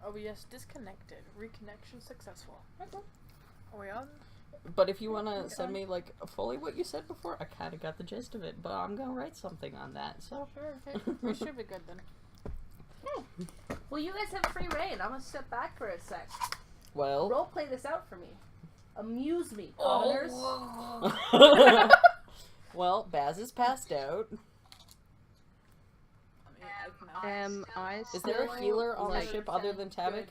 OBS disconnected. Reconnection successful. Okay. Are we on? But if you want to send me, like, fully what you said before, I kind of got the gist of it, but I'm going to write something on that, so. Sure, okay. We should be good then. Okay. Well, you guys have free reign. I'm gonna step back for a sec. Well. Role play this out for me. Amuse me, commoners. Well, Baz is passed out. Am I still, Is there a healer on like, the ship other than Tavik?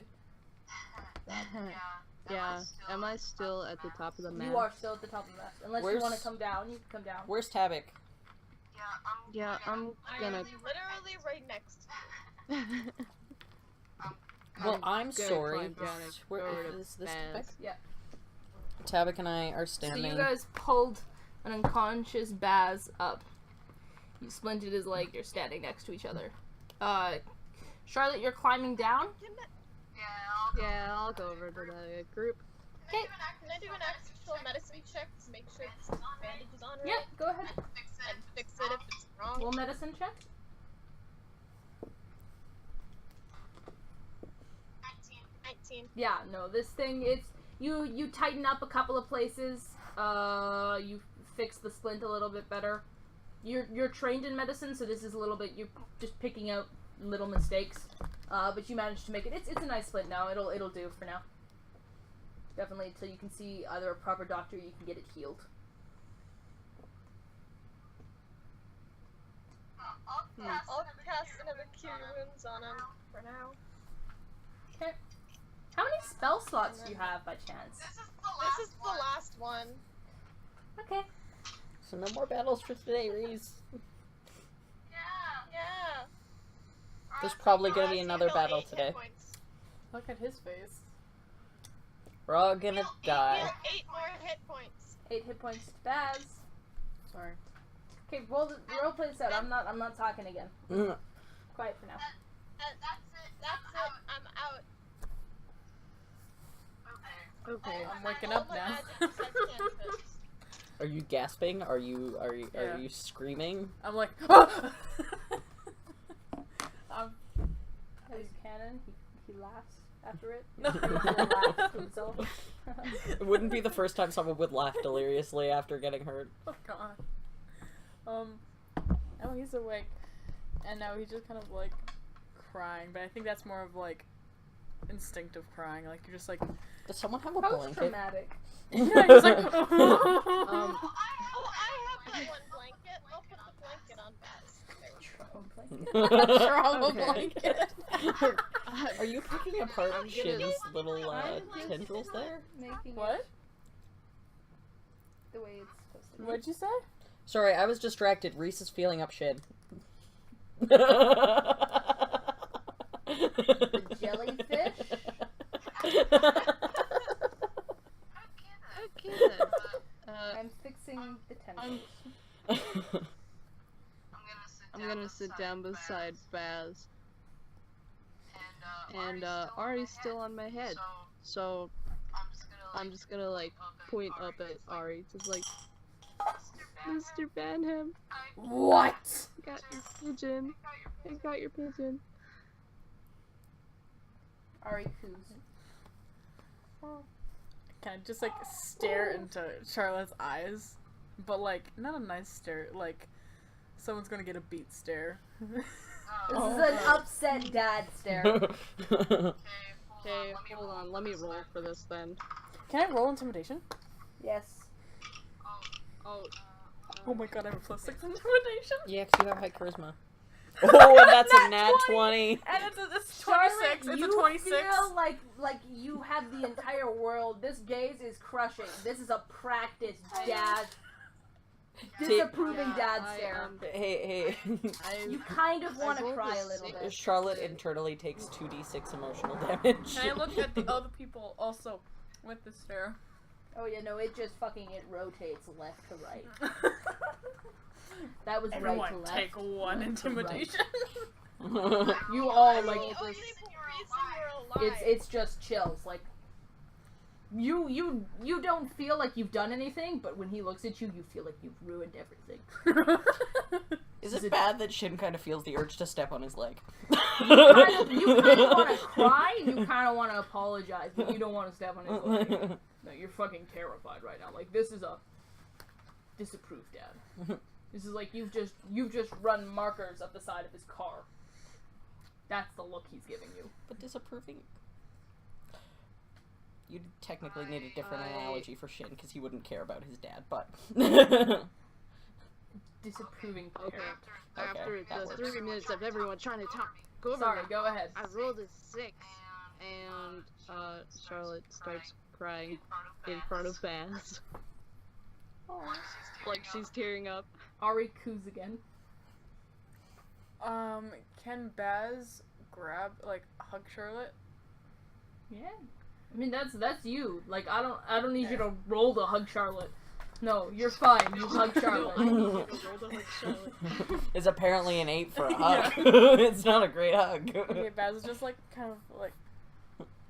Yeah. Am I still at the top of the map? You are still at the top of the map. Unless you want to come down, you can come down. Where's Tavik? Yeah, I'm gonna. literally right next. Well, I'm sorry. climb down and Where go to is this Baz. Tavik? Yeah. Tavik and I are So standing. you guys pulled an unconscious Baz up. You splinted his leg. You're standing next to each other. Charlotte, you're climbing down. Yeah, I'll go over to the group. Can I do an actual medicine check to make sure this bandage is on right? Yeah, go ahead. And fix it if it's wrong. Roll medicine check. 19. Yeah, no, this thing, it's you tighten up a couple of places. You fix the splint a little bit better. You're trained in medicine, so this is a little bit, you're just picking out little mistakes. But you managed to make it. It's a nice splint now. It'll do for now. Definitely until you can see either a proper doctor, you can get it healed. I'll cast another Cure Wounds on him for now. Okay. How many spell slots do you have by chance? This is the last one. Okay. So no more battles for today, Reese. Yeah. There's probably gonna be Heal another 8 battle hit today. points. Look at his face. We're all gonna Heal die. 8 more hit points. 8 hit points to Baz. Sorry. Okay, roll play this out. I'm not talking again. Mm. Quiet for now. That's it. I'm out. Okay. I'm waking up now. Are you gasping? Are you Yeah. screaming? I'm like, As canon, he laughs after it. No. He laughs to himself. It wouldn't be the first time someone would laugh deliriously after getting hurt. Oh god. Oh, he's awake, and now he's just kind of like crying, but I think that's more of like instinctive crying. Like you're just like, Does someone have a Post blanket? traumatic. yeah, he's like, I have that one blanket. I'll put the blanket on Baz. trauma Okay. blanket. Are you picking apart I'm gonna- Shin's little I'm tendrils there? Making What? it the way it's supposed to be. What'd you say? Sorry, I was distracted. Reese is feeling up Shin. The jellyfish? Okay then. I'm fixing the tendrils. I'm gonna sit down beside Baz. And Ari's still on my head. So I'm just gonna like point up at Ari, just like, Mr. Banham, What? I got your pigeon. I got your pigeon. Ari coos. Can I just like stare into Charlotte's eyes, but like not a nice stare, like someone's gonna get a beat stare. This is an upset dad stare. Okay, hold on, let me roll for this then. Can I roll intimidation? Yes. Oh, Oh my god, I have a +6 intimidation. Yeah, 'cause you have high charisma. Oh, and that's a nat 20. And it's 26. Charlotte, It's a you 26. feel like you have the entire world. This gaze is crushing. This is a practice dad. Disapproving dad stare. Hey. You kind of want to rolled cry a a little six. bit. Charlotte internally takes 2d6 emotional damage. And I look at the other people also with the stare. Oh yeah, no, it rotates left to right. That was Everyone right to left. take one Right to intimidation. You all The like only reason we're alive. it's just chills. Like you don't feel like you've done anything, but when he looks at you, you feel like you've ruined everything. Is it bad that Shin kind of feels the urge to step on his leg? You kind of want to cry, and you kind of want to apologize, but you don't want to step on his leg. No, you're fucking terrified right now. Like, this is a disapproved dad. This is like you've just run markers up the side of his car. That's the look he's giving you. But disapproving? You'd technically need a different analogy for Shin, because he wouldn't care about his dad, but... Disapproving Okay. parent. After that the works. 3 minutes of everyone trying to talk over Sorry, me, go ahead. I rolled a 6, and Charlotte starts crying in front of Baz. Like she's tearing up. Ari coos again. Can Baz grab, like, hug Charlotte? Yeah. I mean, that's you. Like, I don't need you to roll to hug Charlotte. No, you're fine. You hug Charlotte. It's apparently an 8 for a hug. It's not a great hug. Okay, Baz is just, like, kind of,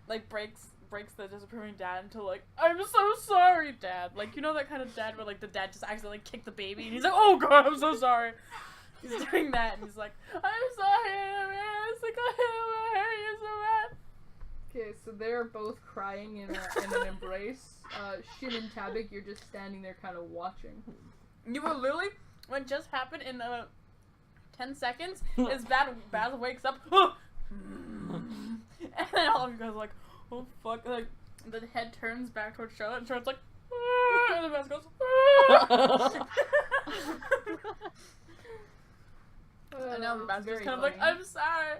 like breaks the disapproving dad into, like, I'm so sorry, Dad. Like, you know that kind of dad where, like, the dad just accidentally kicked the baby, and he's like, oh god, I'm so sorry. He's doing that, and he's like, I'm sorry, man. It's like, I hurt you so bad. Okay, so they're both crying in an embrace. Shin and Tabik, you're just standing there kind of watching. You were literally, what just happened in 10 seconds is Baz wakes up, and then all of you guys are like, oh fuck, like, the head turns back towards Charlotte, and Charlotte's like, and the Baz goes, and now Baz is kind of like, I'm sorry.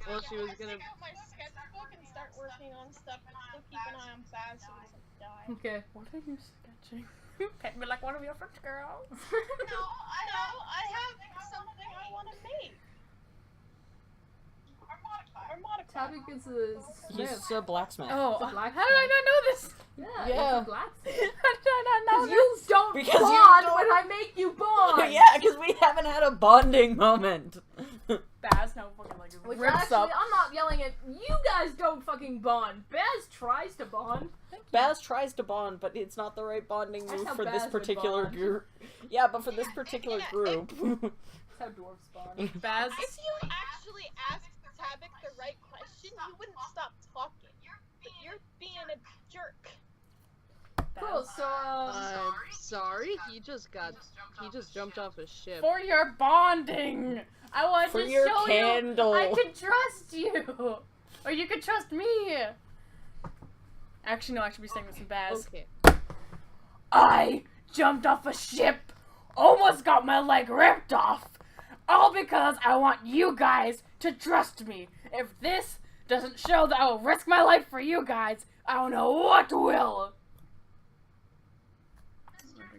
Well, she was gonna. Take out my sketchbook and start working on stuff, and still keep an eye on Baz so he doesn't die. Okay. What are you sketching? Paint me like one of your French girls. No, I have something I want to make. Or modify. Tabik is a He's smith. a blacksmith. Oh, It's a blacksmith. how did I not know this? Yeah, Yeah. it's a blacksmith. How did I not know Because you don't Because you bond don't- when I make you bond! Yeah, because we haven't had a bonding moment. Baz now fucking like Which rips actually, up. I'm not yelling at you guys. Don't fucking bond. Baz tries to bond. Baz tries to bond, but it's not the right bonding That's move how for this Baz would particular bond. group. Yeah, but for this particular group. That's how dwarves bond. Baz. If you actually asked Tabik the right question, he wouldn't stop talking. But you're being a jerk. Cool. So, Sorry, he just jumped off a ship. For your bonding, I want For to your show candle. you I can trust you, or you can trust me. Actually, no, I should be saying this in Baz. Okay. I jumped off a ship, almost got my leg ripped off, all because I want you guys to trust me. If this doesn't show that I will risk my life for you guys, I don't know what will.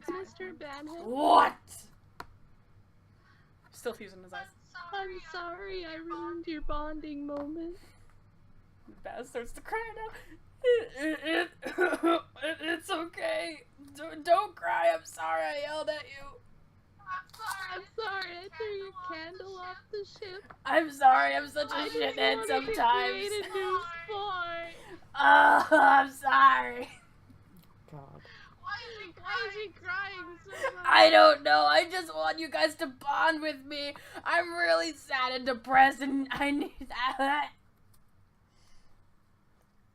Mr. Banham, What? Still tears in his eyes. I'm sorry I ruined your bonding moment. Baz starts to cry now. It's okay. Don't cry. I'm sorry I yelled at you. I'm sorry I threw your candle off the ship. I'm sorry. I'm such a I just shithead wanted sometimes. to create a new sport. Oh, I'm sorry. God. Why is he crying so much? I don't know. I just want you guys to bond with me. I'm really sad and depressed, and I need that.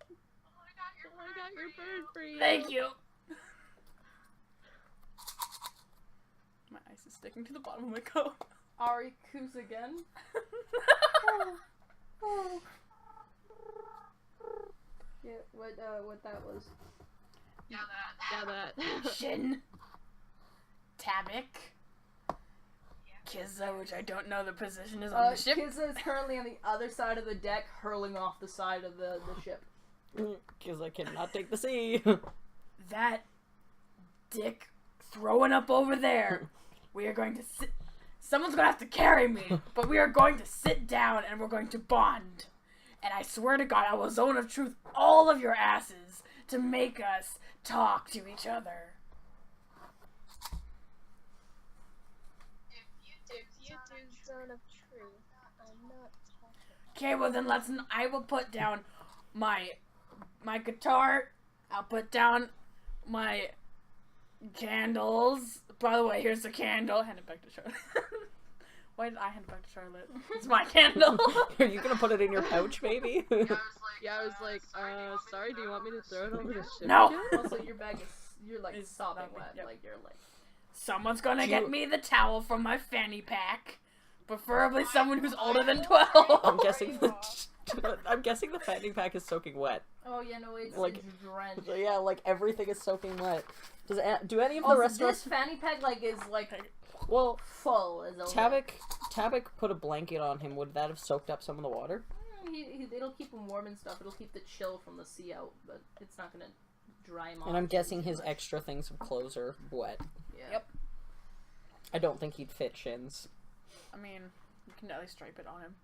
Oh, I got your bird for you. Thank you. My ice is sticking to the bottom of my coat. Ari coos again. Yeah, what that was. Yeah, that. Shin, Tabik, Kizza, which I don't know the position is on the ship. Kizza is currently on the other side of the deck, hurling off the side of the ship. Because I cannot take the sea. That dick throwing up over there. We are going to sit. Someone's gonna have to carry me, but we are going to sit down and we're going to bond. And I swear to God, I will zone of truth all of your asses to make us talk to each other. If you do zone of truth, I'm not talking. Okay, well then I will put down my my guitar. I'll put down my candles. By the way, here's the candle. Hand it back to Charlotte. Why did I hand it back to Charlotte? It's my candle. Are you gonna put it in your pouch, maybe? Yeah, I was like, sorry, do you want me to throw it over the ship No. again? Also, your bag is you're like It's sopping sopping, wet. yep. Like you're like. Someone's gonna Do get you- me the towel from my fanny pack. Preferably someone who's older than 12. I'm guessing I'm guessing the fanny pack is soaking wet. Oh yeah, no, it's Like- it's drenched. So yeah, like everything is soaking wet. Do any of the Also, restaurants? this fanny pack like is like Well, full as a Tabak put a blanket on him. Would that have soaked up some of the water? It'll keep him warm and stuff. It'll keep the chill from the sea out, but it's not gonna dry him off. And I'm guessing too his much. extra things of clothes are wet. Yeah. Yep. I don't think he'd fit Shin's. I mean, you can at least stripe it on him.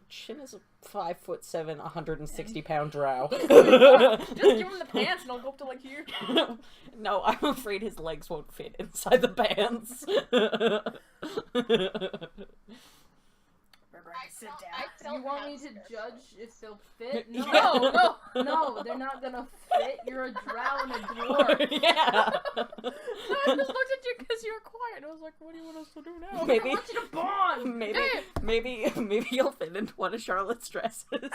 Shin is a 5'7", 160-pound drow. Just give him the pants and I'll go up to like here. No, I'm afraid his legs won't fit inside the pants. We're going to sit I down. don't You want me have to skirts. judge if they'll fit? Yeah. No, no, they're not gonna fit. You're a drow and a dwarf. Yeah. I just looked at you because you were quiet. I was like, what do you want us to do now? Maybe- I want you to bond. Maybe you'll fit into one of Charlotte's dresses. I'm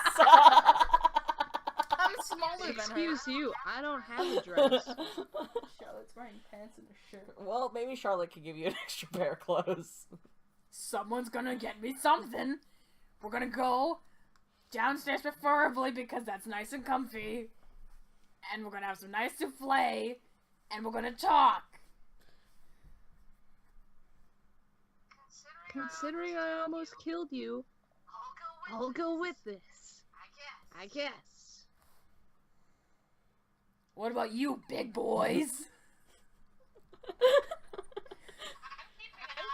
smaller than her. Excuse you, I don't have a dress. Charlotte's wearing pants and a shirt. Well, maybe Charlotte could give you an extra pair of clothes. Someone's gonna get me something. We're gonna go downstairs preferably because that's nice and comfy. And we're gonna have some nice souffle. And we're gonna talk. Considering I almost killed you, I'll go with this. I guess. What about you, big boys? I'm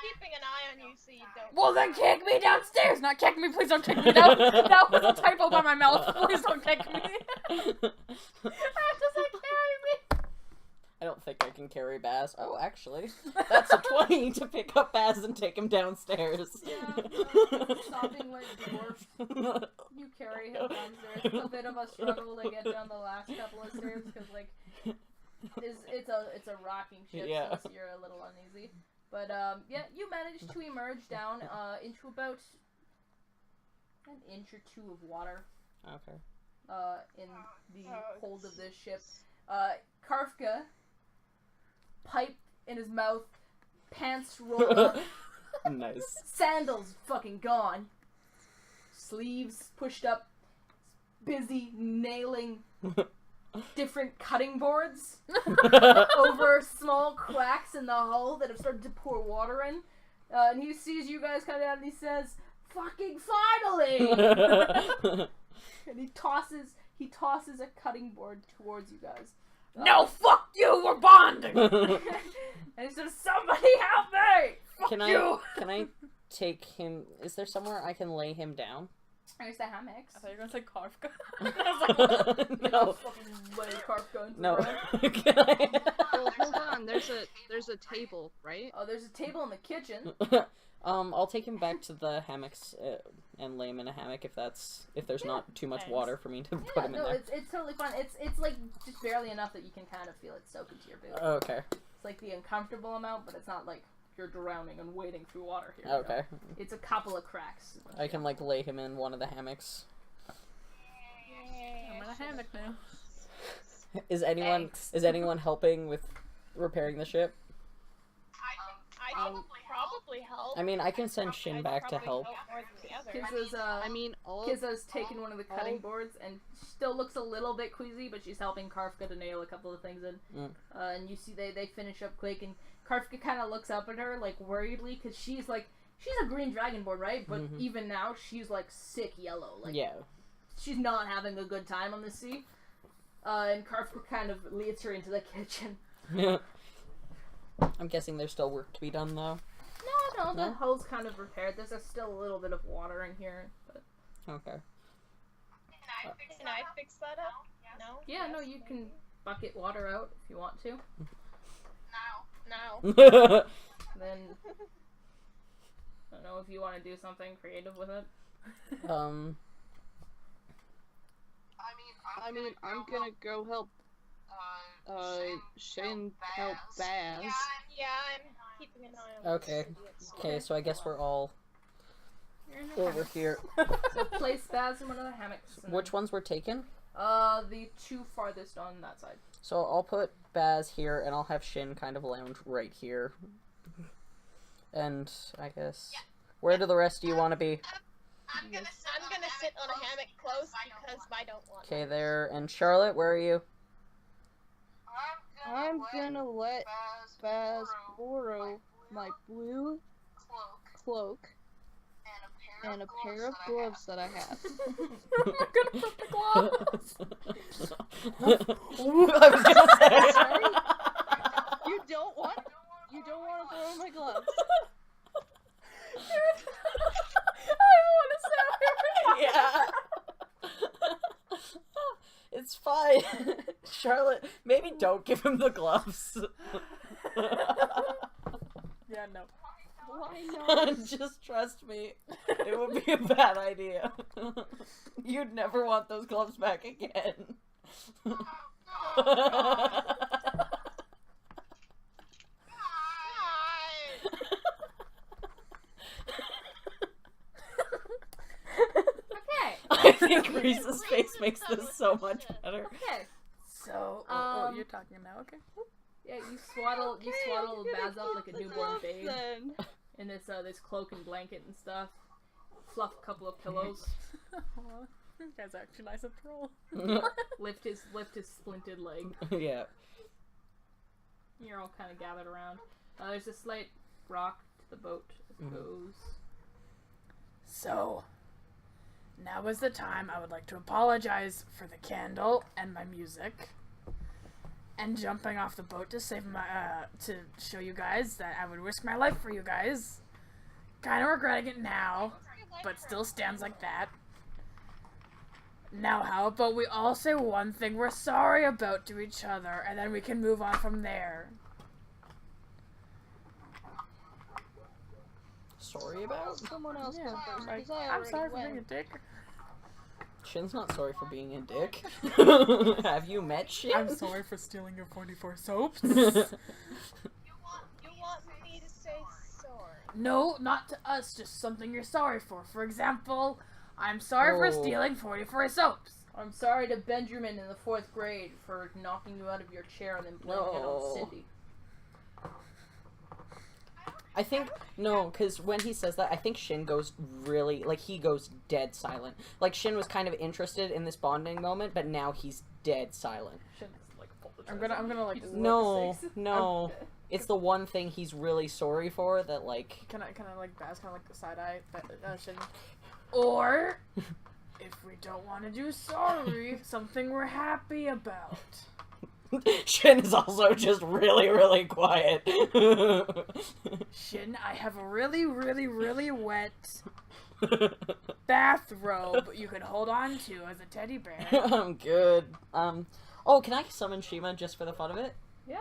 keeping an eye on you so you don't. Well, then kick me downstairs. Not kick me, please don't kick me down. That was a typo by my mouth. Please don't kick me. I have to say carry me. I don't think I can carry Baz. Oh, actually, that's a 20 to pick up Baz and take him downstairs. Sopping like dwarf. You carry him downstairs. It's a bit of a struggle to get down the last couple of stairs because like it's a rocking ship, Yeah. so you're a little uneasy. But yeah, you managed to emerge down into about an inch or two of water Okay. in the hold of this ship. Karfka, pipe in his mouth, pants rolled up, Nice. sandals fucking gone, sleeves pushed up, busy nailing different cutting boards over small cracks in the hull that have started to pour water in. And he sees you guys coming out and he says, "Fucking finally!" And he tosses a cutting board towards you guys. No, fuck you. We're bonding. And he says, "Somebody help me!" Fuck Can you. I take him? Is there somewhere I can lay him down? There's the hammocks. I thought you were gonna say Karfka. I was like, No. Fucking lay Karfka into No. the ground. Can I? Well, hold on. There's a table, right? Oh, there's a table in the kitchen. I'll take him back to the hammocks and lay him in a hammock if there's not too much thanks. water for me to put Yeah, him in no, there. it's totally fine. It's like just barely enough that you can kind of feel it soak into your boot. Okay. It's like the uncomfortable amount, but it's not like you're drowning and wading through water here. you know? Okay. It's a couple of cracks. I can like lay him in one of the hammocks. I'm in a hammock now. Is anyone helping with repairing the ship? I can probably help. I mean, I can send Shin I'd back to probably help. more than the others. Kizza's I mean, all Kizza's taken one of the cutting boards and still looks a little bit queasy, but she's helping Karfka to nail a couple of things in. Mm. And you see they finish up quick, and Karfka kind of looks up at her like worriedly because she's a green dragonborn, right? But Mhm. even now she's like sick yellow, like Yeah. she's not having a good time on the sea. And Karfka kind of leads her into the kitchen. I'm guessing there's still work to be done though. No, the No? hull's kind of repaired. There's still a little bit of water in here, but Okay. Can I fix that up? No? yeah, no, you can bucket water out if you want to. No. Then I don't know if you want to do something creative with it. I mean, I'm gonna go help, Shin help Baz. Yeah, I'm keeping an eye on Okay. these idiots. Okay, so I guess we're all You're in the over hammocks. here. So place Baz in one of the hammocks. and Which ones were taken? The two farthest on that side. So I'll put Baz here, and I'll have Shin kind of lounge right here. And I guess... Where do the rest of you want to be? I'm gonna sit on a hammock close because I don't want. Okay, there. And Charlotte, where are you? I'm gonna let Baz borrow my blue cloak and a pair of gloves that I have. I'm gonna put the gloves. I was gonna say. Sorry? You don't want to borrow my gloves. I don't want to say Yeah. It's fine. Charlotte, maybe don't give him the gloves. Yeah, no. Why not? Just trust me. It would be a bad idea. You'd never want those gloves back again. Okay. I think Reese's face makes this so much better. Okay. So, you're talking now, okay? Yeah, you swaddle Baz up like a The newborn gloves, babe then. in this this cloak and blanket and stuff. Fluff a couple of pillows. Aw, you guys are actually nice and troll. lift his splinted leg. Yeah. You're all kind of gathered around. There's a slight rock to the boat as it goes. So, now is the time I would like to apologize for the candle and my music. And jumping off the boat to save my, to show you guys that I would risk my life for you guys. Kinda regretting it now, but still stands like that. Now how about we all say one thing we're sorry about to each other, and then we can move on from there. Sorry about? Someone else go first, Like, because I I'm already sorry for went. being a dick. Shin's not sorry for being a dick. Have you met Shin? I'm sorry for stealing your 44 soaps. You want me to say sorry? No, not to us, just something you're sorry for. For example, I'm sorry for Oh. stealing 44 soaps. I'm sorry to Benjamin in the 4th grade for knocking you out of your chair and then blaming it No. on Cindy. I think, no, because when he says that, I think Shin goes really, like, he goes dead silent. Like, Shin was kind of interested in this bonding moment, but now he's dead silent. I'm gonna like. No, no. It's the one thing he's really sorry for that, like... Can I like Baz kind of like the side eye? Shin. Or if we don't want to do sorry, something we're happy about. Shin is also just really, really quiet. Shin, I have a really, really, really wet bathrobe you could hold on to as a teddy bear. I'm good. Oh, can I summon Shima just for the fun of it? Yeah.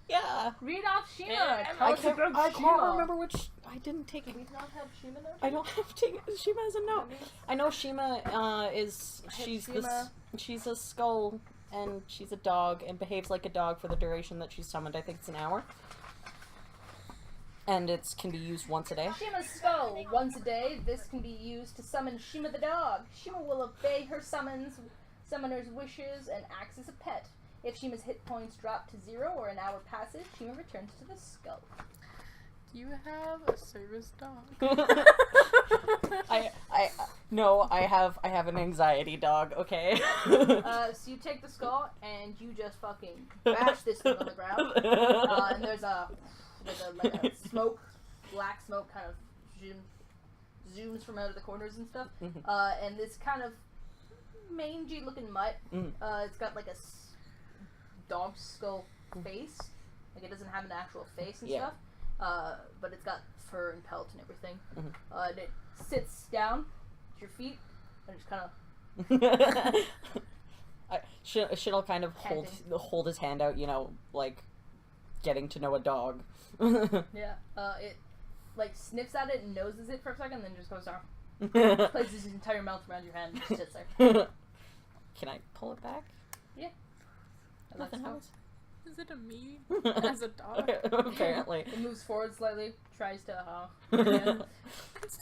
Yeah. Read off Shima. Yeah, Tell I us can't, about I Shima. can't remember which... I didn't take... Do we not have Shima now? I don't have to... Shima has a note. I know Shima, is... She's Shima. She's a skull, and she's a dog, and behaves like a dog for the duration that she's summoned. I think it's an hour. And it can be used once a day. Shima's skull. Once a day, this can be used to summon Shima the dog. Shima will obey her summoner's wishes, and acts as a pet. If Shima's hit points drop to 0 or an hour passes, Shima returns to the skull. Do you have a service dog? No, I have an anxiety dog, okay? So you take the skull and you just fucking bash this thing on the ground. And there's like a smoke, black smoke kind of zooms from out of the corners and stuff. And this kind of mangy looking mutt, it's got like a dog skull face. Like it doesn't have an actual face and stuff. But it's got fur and pelt and everything. And it sits down at your feet and just kind of Shin'll kind of hold his hand out, you know, like getting to know a dog. it like sniffs at it and noses it for a second, then just goes down. Places his entire mouth around your hand and just sits there. Can I pull it back? Nothing happens. Is it a me as a dog? Apparently. It moves forward slightly, tries to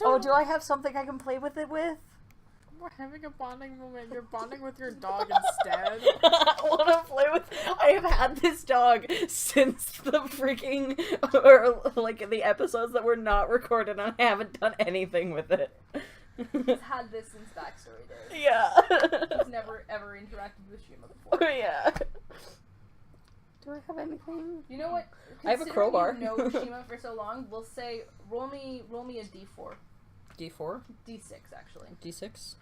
Oh, do I have something I can play with it with? We're having a bonding moment. You're bonding with your dog instead. I want to play with. I have had this dog since the freaking, or like the episodes that were not recorded, and I haven't done anything with it. He's had this since backstory days. Yeah. He's never ever interacted with Shima before. Oh yeah. Do I have anything? You know what? I have a Considering crowbar. You know Shima for so long, we'll say roll me a d4. D4? D6 actually. D6?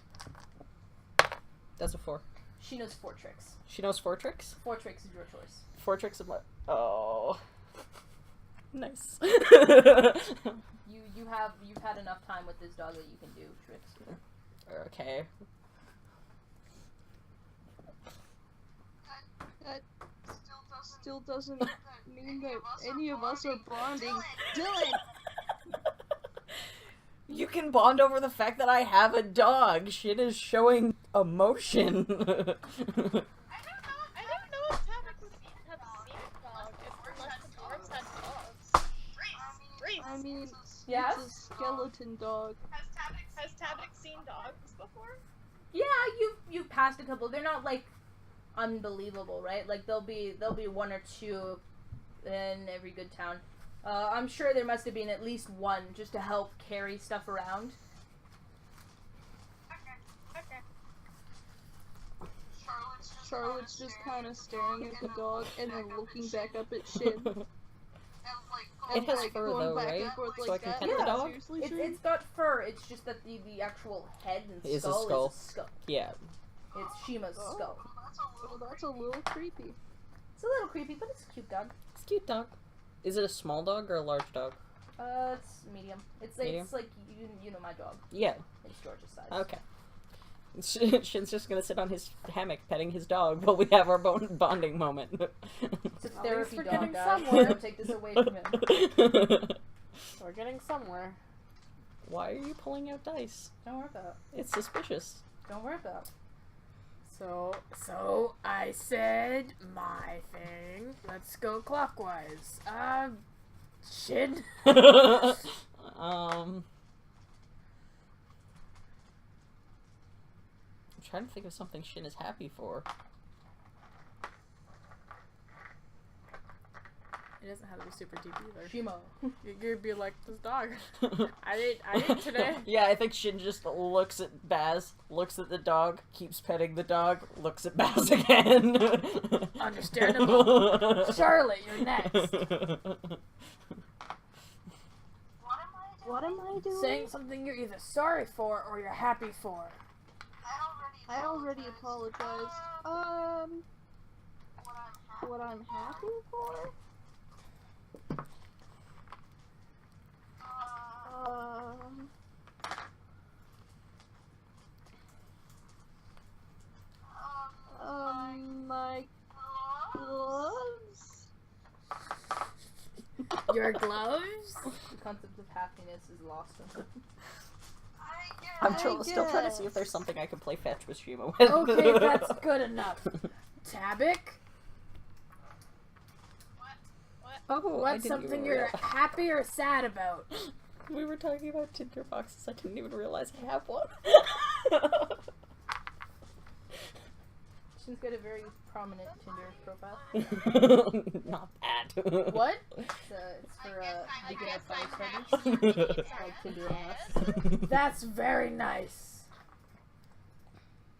That's a 4. She knows 4 tricks. She knows 4 tricks? 4 tricks is your choice. 4 tricks of what? Oh. Nice. You've had enough time with this dog that you can do tricks. Okay. That still doesn't mean that any of us are bonding. Dylan! You can bond over the fact that I have a dog. Shit is showing emotion. I don't know if Tabak would have seen a dog unless the dwarves had dogs. Reese, I mean, Yes? it's a skeleton dog. has Tabak seen dogs before? Yeah, you've passed a couple. They're not like unbelievable, right? Like there'll be 1 or 2 in every good town. I'm sure there must have been at least one just to help carry stuff around. Okay. Charlotte's just kind of staring at the dog and then looking back up at Shin. It has like, fur going though, back right? and forth So like I can that. pet the Yeah, dog? seriously, It's, Shin? it's got fur. It's just that the actual head and Is a skull skull. is a skull. Yeah. It's Shima's Oh. skull. Well, that's a little creepy. It's a little creepy, but it's a cute dog. It's a cute dog. Is it a small dog or a large dog? It's medium. It's Medium? like you know my dog. Yeah. It's George's size. Okay. Shin's just gonna sit on his hammock petting his dog while we have our bonding moment. It's a At least therapy we're dog, getting guys. somewhere. Don't take this away from him. We're getting somewhere. Why are you pulling out dice? Don't worry about it. It's suspicious. Don't worry about it. So I said my thing. Let's go clockwise. Shin. I'm trying to think of something Shin is happy for. It doesn't have to be super deep either. Shima. You'd be like, this dog. I ate today. Yeah, I think Shin just looks at Baz, looks at the dog, keeps petting the dog, looks at Baz again. Understandable. Charlotte, you're next. What am I doing? Saying something you're either sorry for or you're happy for. I already apologized. What I'm happy for? My gloves? Your gloves? The concept of happiness is lost on him. I'm still trying to see if there's something I can play fetch with Shima with. Okay, that's good enough. Tabak? Oh, I What's didn't something even you're realize. happy or sad about? We were talking about Tinder boxes. I didn't even realize I have one. Shin's got a very prominent Tinder profile. Not that. What? It's for beginner fire starters. It's called Tinder on Us. That's very nice.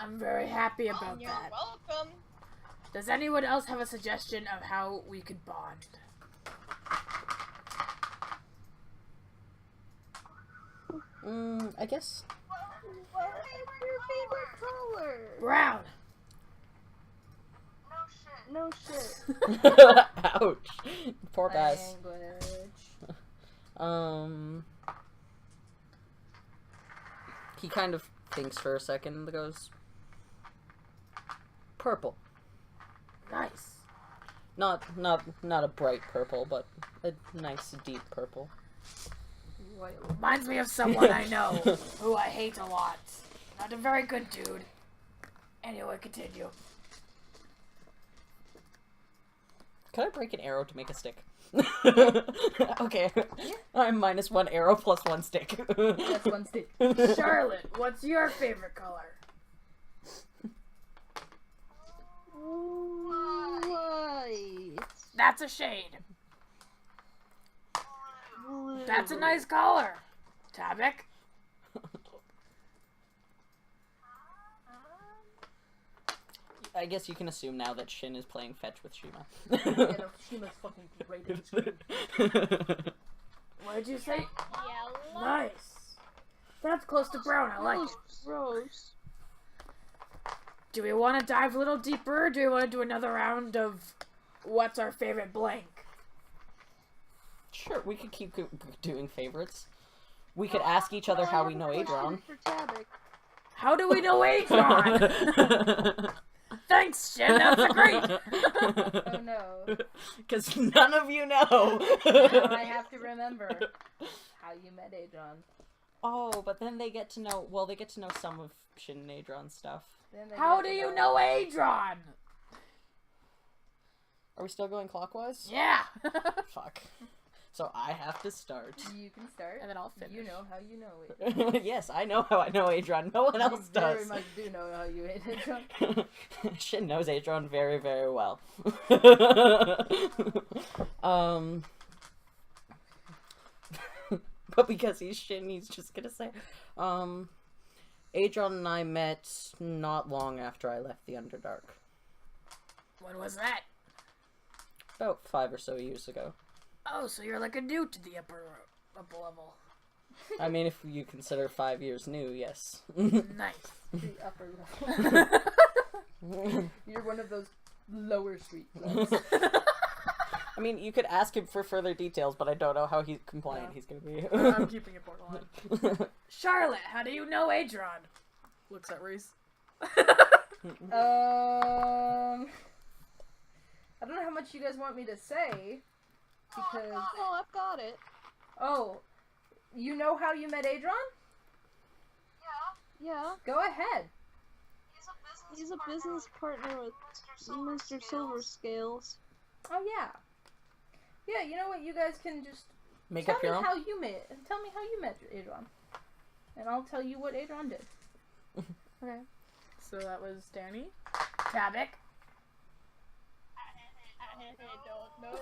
I'm very happy about You're that. welcome. Does anyone else have a suggestion of how we could bond? I guess. What is your favorite color? Brown. No shit. Ouch. Poor Baz. Language. He kind of thinks for a second and goes, purple. Nice. Not a bright purple, but a nice deep purple. Reminds me of someone I know who I hate a lot. Not a very good dude. Anyway, continue. Could I break an arrow to make a stick? Okay. I'm minus 1 arrow plus 1 stick. That's one stick. Charlotte, what's your favorite color? White. That's a shade. Blue. That's a nice color. Tabik? I guess you can assume now that Shin is playing fetch with Shima. Yeah, no, Shima's fucking great at this. What did you say? Yellow. Nice. That's close to brown. I like it. Gross. Do we want to dive a little deeper? Or do we want to do another round of what's our favorite blank? Sure, we could keep doing favorites. We could ask each other how we know Question Adron. for Tabik. How do we know Adron? Thanks, Shin. That's great. Oh no. Because none of you know. Now I have to remember how you met Adron. Oh, but then they get to know, well, they get to know some of Shin and Adron's stuff. Then they How get do to you know Adron? Are we still going clockwise? Yeah. Fuck. So I have to start. You can start. And then I'll finish. You know how you know it. Yes, I know how I know Adron. No one else You very does. much do know how you hate Adron. Shin knows Adron very, very well. But because he's Shin, he's just gonna say, Adron and I met not long after I left the Underdark. When was that? About 5 or so years ago. Oh, so you're like a new to the upper level. I mean, if you consider 5 years new, yes. Nice. The upper level. You're one of those lower street clubs. I mean, you could ask him for further details, but I don't know how compliant he's gonna be. I'm keeping it borderline. Charlotte, how do you know Adron? Looks at Reese. I don't know how much you guys want me to say, because... Oh, I've got it. Oh, you know how you met Adron? Yeah. Go ahead. He's a business partner with Mr. Silverscales. Oh, yeah. Yeah, you know what? You guys can just Make tell up me your own? how you met. Tell me how you met Adron. And I'll tell you what Adron did. Okay. So that was Danny. Tabik. I don't know.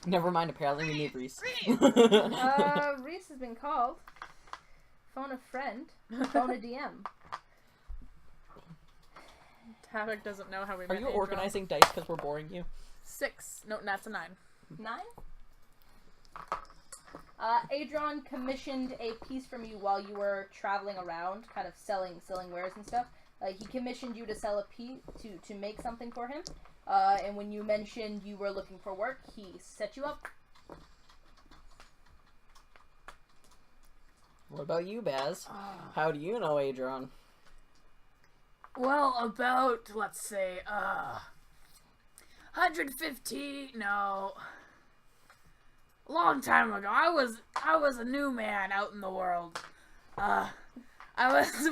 Never mind, apparently we need Reese. Reese has been called. Phone a friend. Phone a DM. Tabik doesn't know how we Are met you Adron. organizing dice because we're boring you? 6. No, that's a 9. 9? Adron commissioned a piece from you while you were traveling around, kind of selling wares and stuff. He commissioned you to sell a piece, to make something for him. And when you mentioned you were looking for work, he set you up. What about you, Baz? How do you know Adron? Well, about, let's say, 150, no. A long time ago, I was a new man out in the world. I was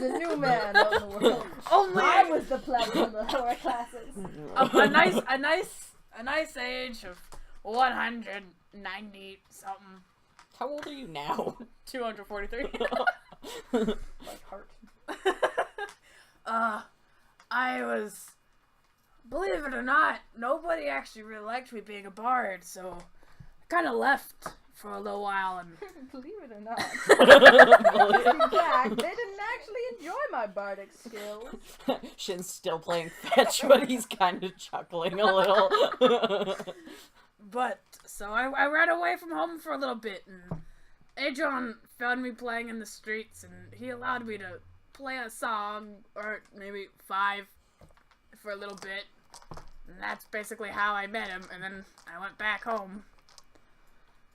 a new man out in the world. Only I was the pleb from the lower classes. a nice age of 190 something. How old are you now? 243. Like heart. I was, believe it or not, nobody actually really liked me being a bard, so I kind of left for a little while and... Believe it or not. In fact, they didn't actually enjoy my bardic skills. Shin's still playing fetch, but he's kind of chuckling a little. But, so I ran away from home for a little bit, and Adron found me playing in the streets, and he allowed me to play a song, or maybe 5, for a little bit. And that's basically how I met him, and then I went back home.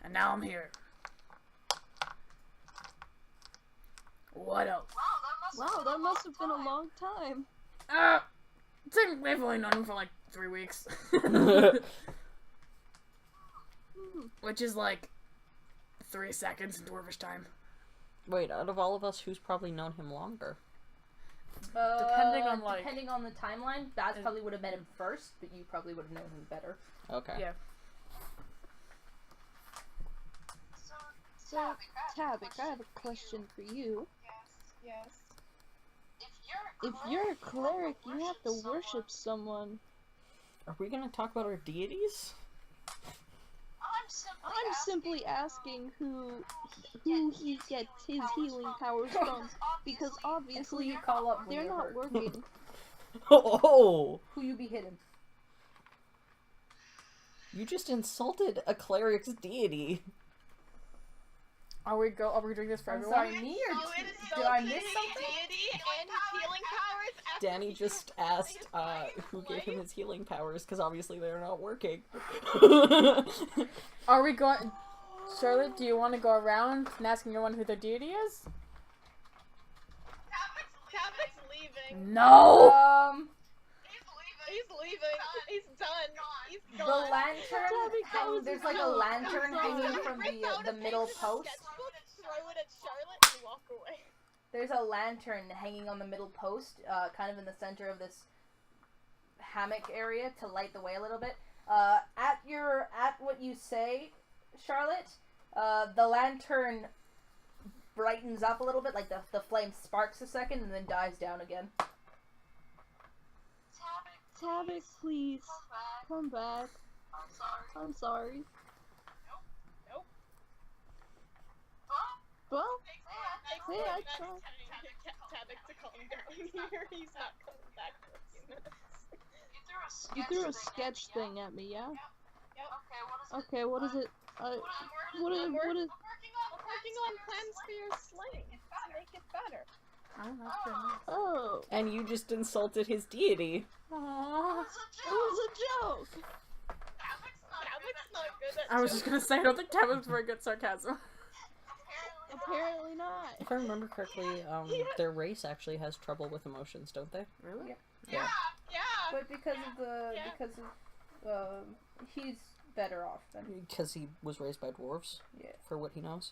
And now I'm here. What else? Wow, that must have been a long time. Technically I've only known him for like 3 weeks. Which is like 3 seconds in Dwarvish time. Wait, out of all of us, who's probably known him longer? Depending on, like- Depending on the timeline, Baz probably would have met him first, but you probably would have known him better. Okay. Yeah. So, Tabik, I have a question for you. Yes. If you're a cleric, you have to worship someone. Are we gonna talk about our deities? I'm simply asking who he gets his healing powers from, because Who obviously you call up when they're you're not hurt. working. Oh! Who you be hitting. You just insulted a cleric's deity. Are we doing this for I'm everyone? sorry, me or did I miss something? Deity and his healing powers after Danny he just destroyed asked his who wife's gave him life? his healing powers, because obviously they're not working. Are we going... Charlotte, do you want to go around and ask everyone who their deity is? Tabit's leaving. No! He's leaving. He's done. He's The gone. lantern, there's like a lantern hanging from Rip out the a middle big post. sketchbook, throw it at Charlotte, and walk away. There's a lantern hanging on the middle post, kind of in the center of this hammock area to light the way a little bit. At what you say, Charlotte, the lantern brightens up a little bit, like the flame sparks a second and then dies down again. Tabik, please, come back. I'm sorry. Nope. Well, Hey, I that's tried. Tabik to calm down here. He's not coming back for a few minutes. you threw a sketch thing at me, yeah? Okay, what is it? What is? I'm working on plans for your sling to make it better. Oh, And you just insulted his deity. Aww. it was a joke. Tabik's not good at I was just gonna say, I don't think Kevin's very good sarcasm. Apparently not. If I remember correctly, their race actually has trouble with emotions, don't they? Really? Yeah. But because of he's better off than Because he was raised by dwarves, Yeah. for what he knows.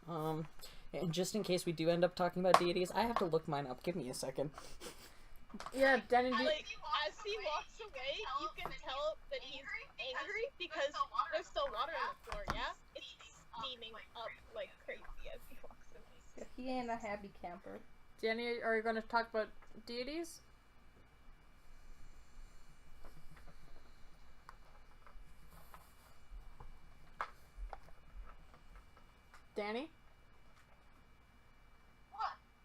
And just in case we do end up talking about deities, I have to look mine up. Give me a second. Yeah, Danny, Like, as he walks away, you can tell that he's angry because there's still water on the floor, yeah? It's steaming up like crazy as he walks away. he ain't a happy camper. Danny, are you going to talk about deities? Danny?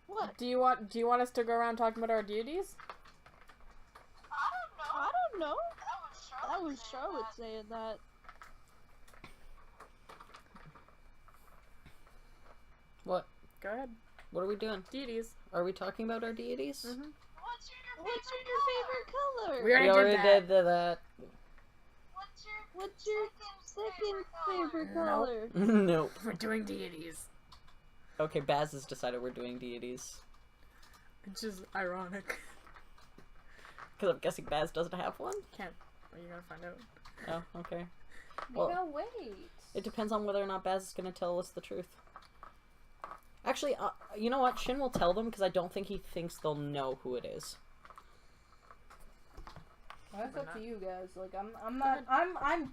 What? Do you want us to go around talking about our deities? I don't know. That was Charlotte saying that. What? Go ahead. What are we doing? Deities. Are we talking about our deities? Mm-hmm. What's your favorite color? We already We already did did that. What's your second favorite Nope. color? Nope. We're doing deities. Okay, Baz has decided we're doing deities. It's just ironic. Because I'm guessing Baz doesn't have one? Can't. Are you gonna find out? Oh, okay. We Well- gotta wait. It depends on whether or not Baz is going to tell us the truth. Actually, you know what? Shin will tell them because I don't think he thinks they'll know who it is. That's up not. to you guys. Like I'm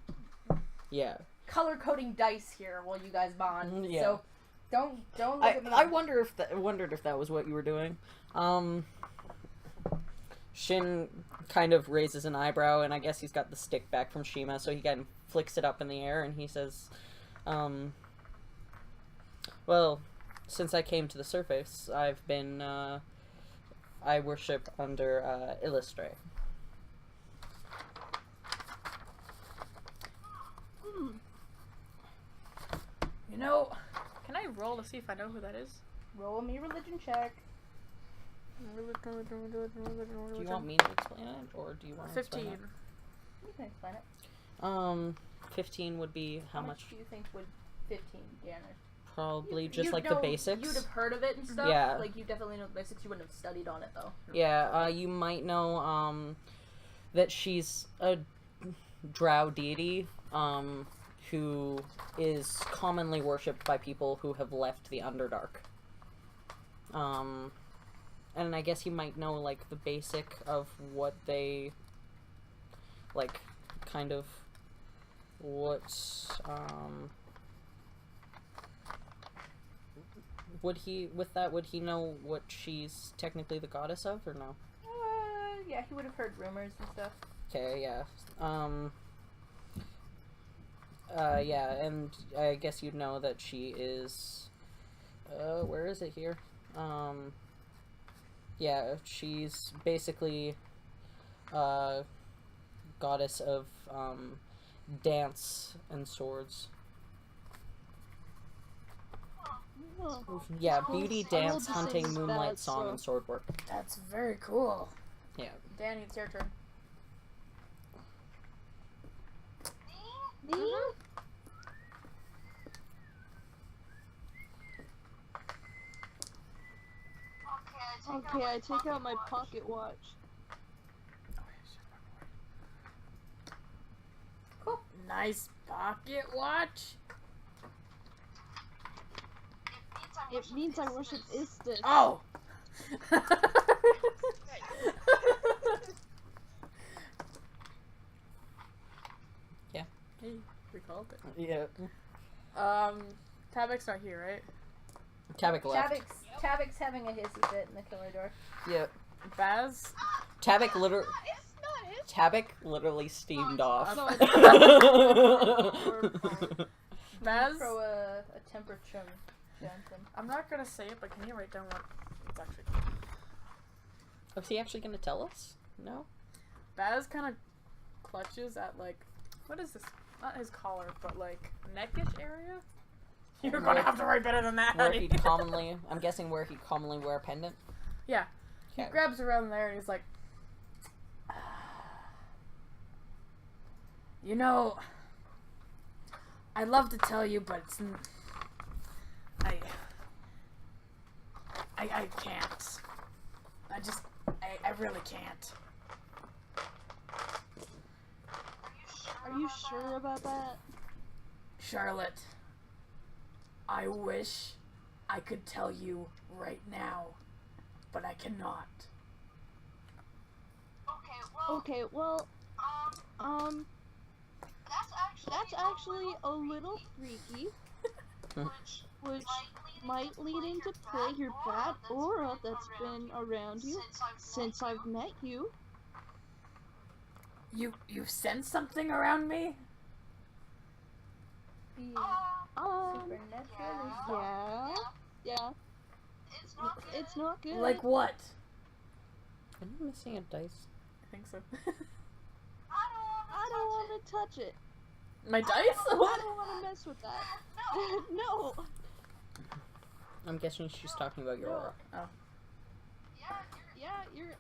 Yeah. color coding dice here while you guys bond. Yeah. So don't look at me. I wondered if that was what you were doing. Shin kind of raises an eyebrow, and I guess he's got the stick back from Shima, so he kind of flicks it up in the air, and he says, well, since I came to the surface, I've been, I worship under, Illustre. You know, can I roll to see if I know who that is? Roll me religion check. Do you want me to explain it, or do you want to explain 15. You can explain it. it? 15 would be how much? do you think would 15 garner? Probably just You'd like the know- basics. You'd have heard of it and stuff. Yeah. Like you definitely know the basics. You wouldn't have studied on it though. Yeah, you might know that she's a drow deity who is commonly worshipped by people who have left the Underdark. And I guess he might know, like, the basic of what they, like, kind of, what, would he know what she's technically the goddess of, or no? Yeah, he would have heard rumors and stuff. Okay, yeah. Yeah, and I guess you'd know that she is, where is it here? Yeah, she's basically, goddess of, dance and swords. Oh, Yeah, beauty, I will dance, just say hunting, it's moonlight, bad, song, so- and sword work. That's very cool. Yeah. Danny, it's your turn. Me? Okay, I take out my pocket watch. Nice pocket watch. It means I worship Istis. Oh. Yeah. Hey, we called it. Yeah. Tabak's not here, right? Tavik left. Tabik's having a hissy fit in the killer door. Yeah. Baz. Tavik literally. It's not his. Tavik literally steamed off. No, Baz. Throw a temperature Johnson. I'm not gonna say it, but can you write down what it's actually? Is he actually gonna tell us? No? Baz kind of clutches at like, what is this? Not his collar, but like neckish area. You're gonna have to write better than that. Where honey. he'd commonly, I'm guessing where he'd commonly wear a pendant? Yeah. He Okay. grabs around there and he's like, you know, I'd love to tell you, but it's, I can't. I really can't. Are you sure about that? Charlotte, I wish I could tell you right now, but I cannot. Okay, well, that's actually a little freaky, which might lead into play your bad aura that's been around you since I've met you. You sense something around me? Being Um, supernatural. yeah, it's not good. Like what? Am I missing a dice? I think so. I don't want to touch it. My dice? I What? don't want to mess with that. No. I'm guessing she's talking about your aura. Yeah, you're.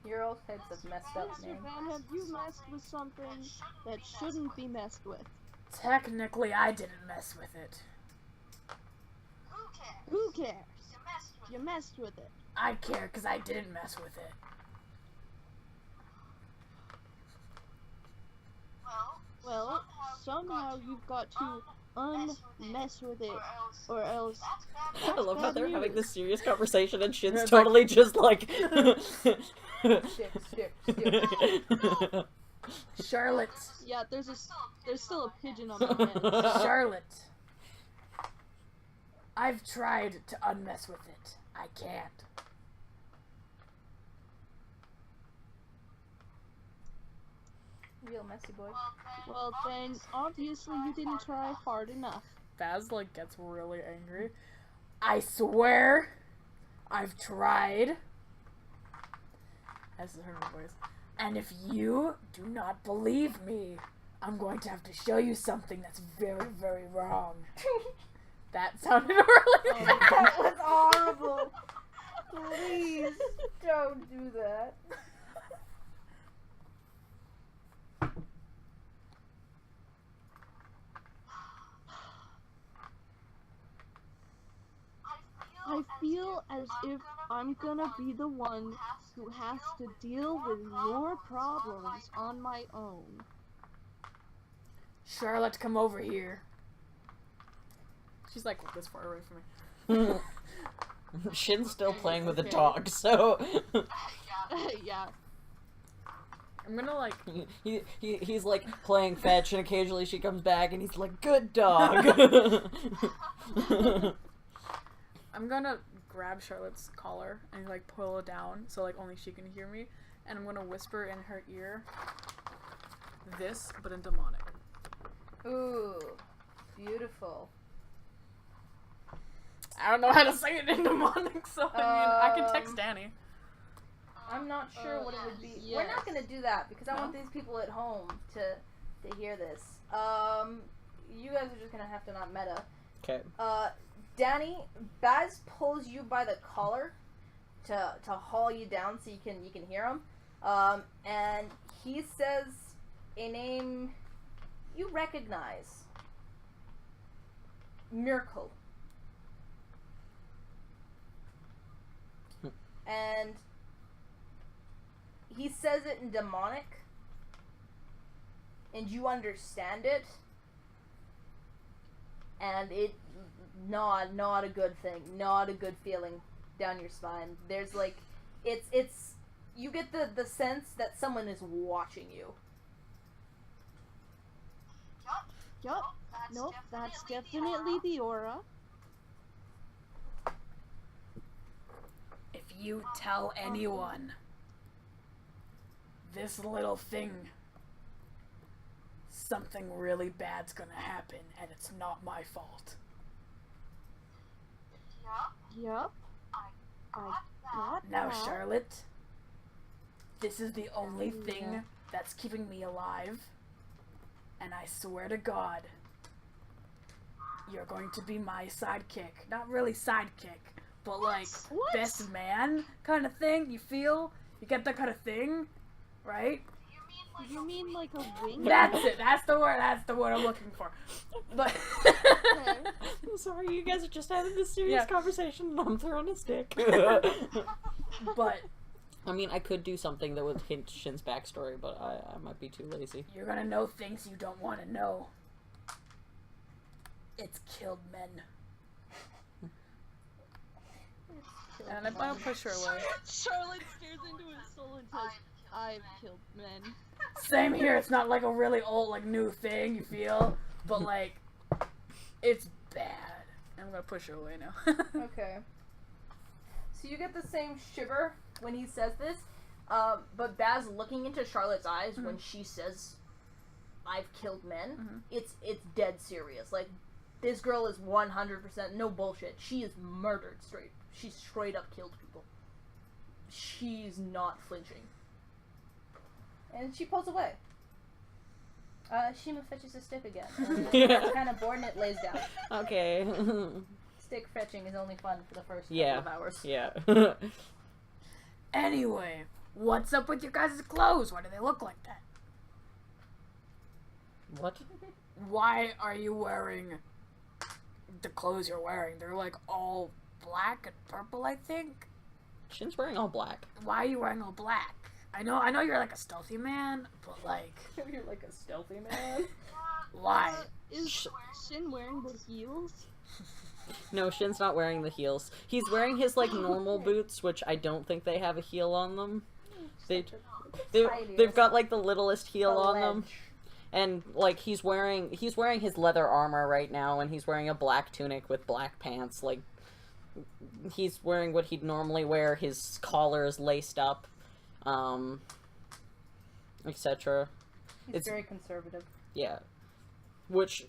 Your old heads have messed up, Mr. man. Van, you messed with something that shouldn't be messed with. Technically, I didn't mess with it. Who cares? You messed with it. I care because I didn't mess with it. Well, somehow you've got to unmess with it, or else. I love how bad they're news. having this serious conversation and shit's It's like- totally just like. Stick. Charlotte. Yeah, there's still a pigeon on my head. Charlotte. I've tried to unmess with it. I can't. Real messy boy. Well, then obviously you didn't try hard enough. Baz, like, gets really angry. I swear I've tried. As her voice. And if you do not believe me, I'm going to have to show you something that's very, very wrong. That sounded really bad. That was horrible. Please don't do that. I feel as if I'm gonna be the one who has to deal with your problems on my own. Charlotte, come over here. She's like this far away from me. Shin's still playing with a dog, so Yeah. I'm gonna like. he's like playing fetch, and occasionally she comes back, and he's like, "Good dog." I'm gonna grab Charlotte's collar and like pull it down so like only she can hear me, and I'm gonna whisper in her ear this, but in demonic. Ooh, beautiful. I don't know how to say it in demonic, so I mean I can text Danny. I'm not sure what it would be. yes. We're not gonna do that because I No? want these people at home to hear this. You guys are just gonna have to not meta. Okay. Danny, Baz pulls you by the collar to haul you down so you can hear him. And he says a name you recognize. Miracle. And he says it in demonic, and you understand it, and it not a good thing, not a good feeling down your spine. There's like, it's you get the sense that someone is watching you. Yup. Nope, that's definitely the aura. If you tell anyone this little thing, something really bad's gonna happen, and it's not my fault. Yup. I got Now, that. Charlotte, this is the only thing that's keeping me alive, and I swear to God, you're going to be my sidekick. Not really sidekick, but like What? best man kind of thing. You feel? You get that kind of thing, right? You mean like a wing? That's it. That's the word. That's the word I'm looking for. But Okay. I'm sorry, you guys are just having this serious Yeah. conversation, and I'm throwing a stick. but I mean, I could do something that would hint Shin's backstory, but I might be too lazy. you're gonna know things you don't want to know. It's killed men. And I'll push her away. Charlotte stares into his soul and says, I've killed men. Same here. It's not like a really old, like new thing. You feel, but like, it's bad. I'm gonna push her away now. Okay. So you get the same shiver when he says this, but Baz looking into Charlotte's eyes when she says, "I've killed men," it's dead serious. Like, this girl is 100% no bullshit. She is murdered straight. She straight up killed people. She's not flinching, and she pulls away. Shima fetches a stick again. And it's kind of bored, and it lays down. Okay. Stick fetching is only fun for the first Yeah. couple of hours. Yeah. Anyway, what's up with your guys' clothes? Why do they look like that? What? Why are you wearing the clothes you're wearing? They're like all black and purple, I think. Shin's wearing all black. Why are you wearing all black? I know you're like a stealthy man, but like, You're like a stealthy man. why? Is Shin wearing the heels? No, Shin's not wearing the heels. He's wearing his, like, normal boots, which I don't think they have a heel on them. They've got, like, the littlest heel on them. And, like, he's wearing his leather armor right now, and he's wearing a black tunic with black pants. Like, he's wearing what he'd normally wear. His collar is laced up, etc. He's very conservative. Yeah. Which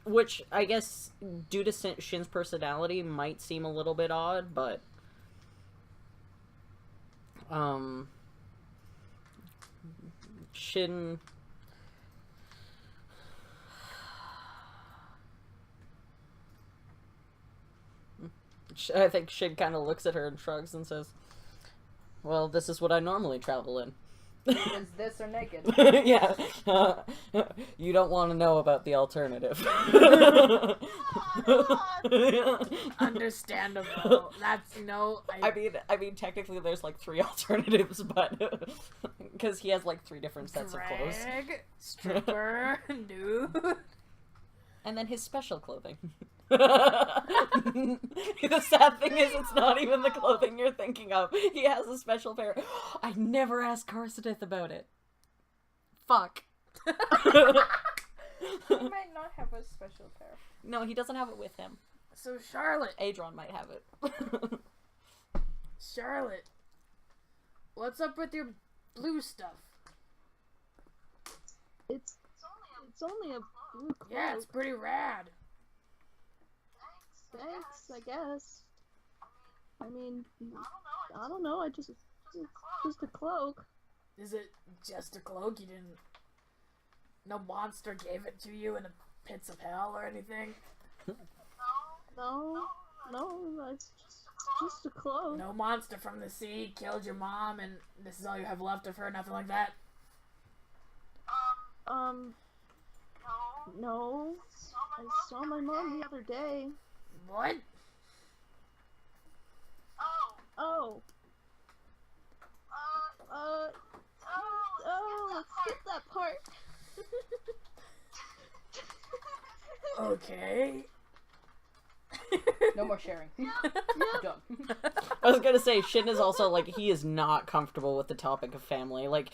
I guess, due to Shin's personality, might seem a little bit odd, but Shin... I think Shin kind of looks at her and shrugs and says, "Well, this is what I normally travel in." Is this or naked? Yeah. You don't want to know about the alternative. Understandable. That's I mean, technically there's like 3 alternatives, but because he has like 3 different sets of clothes. drag, stripper, nude. And then his special clothing. The sad thing is, it's not even the clothing you're thinking of. He has a special pair. I never asked Karsadith about it. Fuck. He might not have a special pair. No, he doesn't have it with him. So Charlotte, Adron might have it. Charlotte, what's up with your blue stuff? It's only a blue cloak. Yeah, it's pretty rad. Thanks, I guess. I mean, I don't know. It's just a cloak. Is it just a cloak? You didn't... No monster gave it to you in the pits of hell or anything? No, it's just a cloak. No monster from the sea killed your mom and this is all you have left of her? Nothing like that? No. I saw my mom the other day. What? Oh, let's skip that part. Okay. No more sharing. Done. I was gonna say, Shin is also, like, he is not comfortable with the topic of family. Like,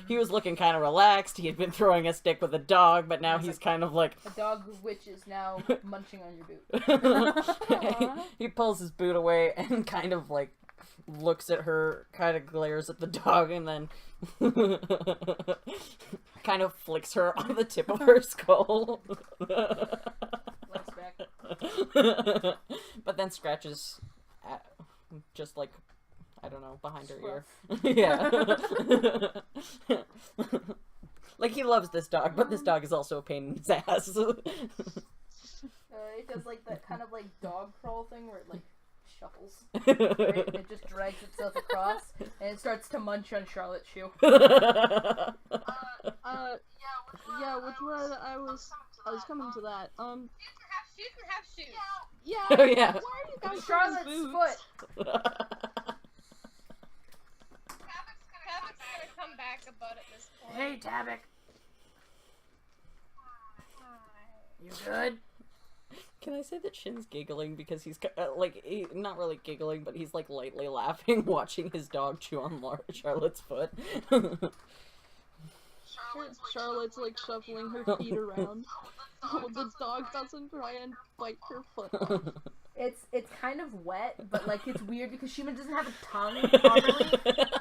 he was looking kind of relaxed, he had been throwing a stick with a dog, but now he's kind of like... A dog which is now munching on your boot. He pulls his boot away and kind of, like, looks at her, kind of glares at the dog, and then kind of flicks her on the tip of her skull. Legs back. But then scratches at, just like, I don't know, behind her ear. Scruff. Yeah. Like, he loves this dog, but this dog is also a pain in his ass. It does like that kind of like dog crawl thing where it like shuffles. Right? And it just drags itself across and it starts to munch on Charlotte's shoe. Yeah, which was I was coming to that. You can have shoes. Yeah. Oh, yeah. Why are you guys Charlotte's wearing foot. boots? Cabot's gonna come back about it this point. Hey, Tabak. You good? Can I say that Shin's giggling because he's, like, not really giggling, but he's, like, lightly laughing watching his dog chew on Charlotte's foot. Charlotte's like shuffling her feet around. Oh, the dog doesn't try and bite her foot. It's kind of wet, but like it's weird because Shima doesn't have a tongue properly.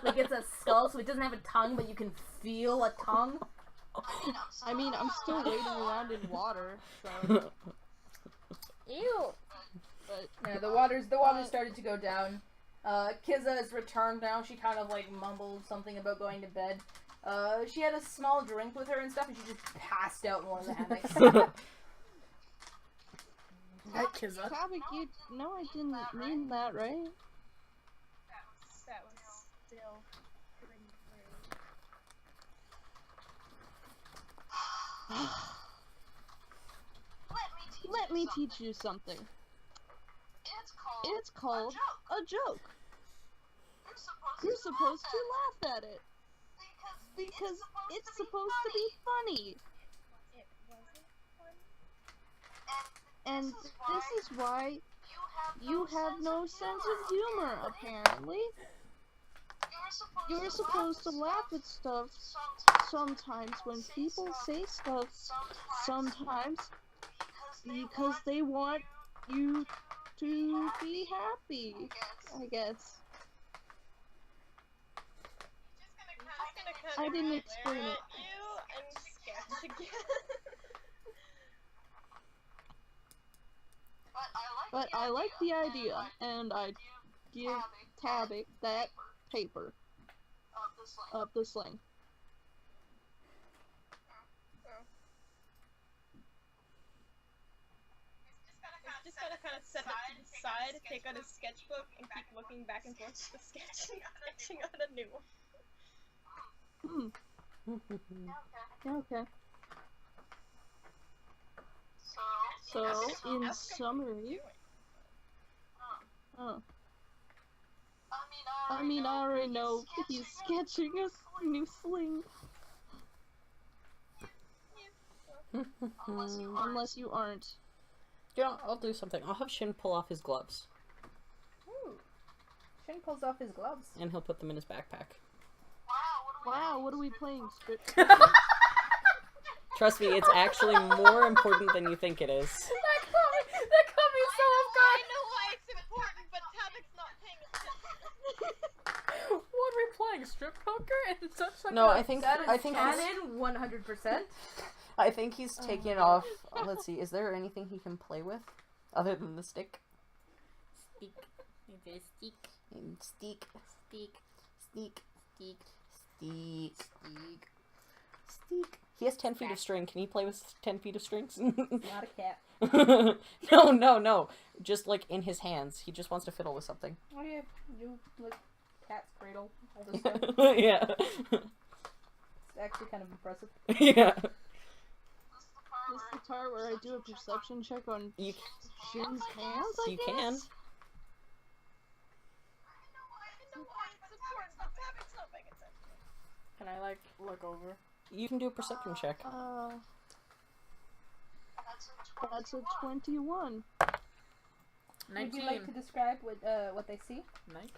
Like it's a skull, so it doesn't have a tongue, but you can feel a tongue. I mean, I'm still wading around in water, so. Ew. But Yeah, the water's started to go down. Kiza has returned now. She kind of like mumbled something about going to bed. She had a small drink with her and stuff, and she just passed out in one of the hammocks. That Kizza. Tabak, you know I didn't mean that, right? That was still pretty rude. Let me teach you something. It's called a joke. You're supposed to laugh at it. Because it's supposed to be funny. It wasn't fun. And this is why you have no sense of humor, apparently. You're supposed to laugh at stuff sometimes when people say stuff, sometimes because they want you to be happy, I guess. I didn't explain it. You and sketch again. But I like the idea, and I give Tabak that paper of the sling. Just gotta kind of set it to the side, take out his sketchbook, and keep looking back and forth to the sketching out a new one. Yeah, okay. So, in summary, I mean, I already know he's sketching a new sling. Unless you aren't. Yeah, I'll do something. I'll have Shin pull off his gloves, Ooh. Shin pulls off his gloves. and he'll put them in his backpack. Wow, what are we playing? Trust me, it's actually more important than you think it is. That caught me so off I guard. know why it's important, but Tabit's not paying attention. What are we playing? Strip poker? And such No, I think That is I think he's, canon 100%. I think he's taking off. Let's see. Is there anything he can play with other than the stick? Stick. Maybe a stick. And stick, Stick. stick, Stick. stick, stick, stick. He has 10 feet of string. Can he play with 10 feet of strings? Not a cat. No. Just like in his hands. He just wants to fiddle with something. Oh yeah, you like cat's cradle, all this stuff. Yeah. It's actually kind of impressive. Yeah. This is the part where I do a perception check on You, Shin's hands, I you guess? can. I know why it's important, but Tabit's not paying attention. Can I, like, look over? You can do a perception check. That's a 21. Would you like to describe what they see? 19.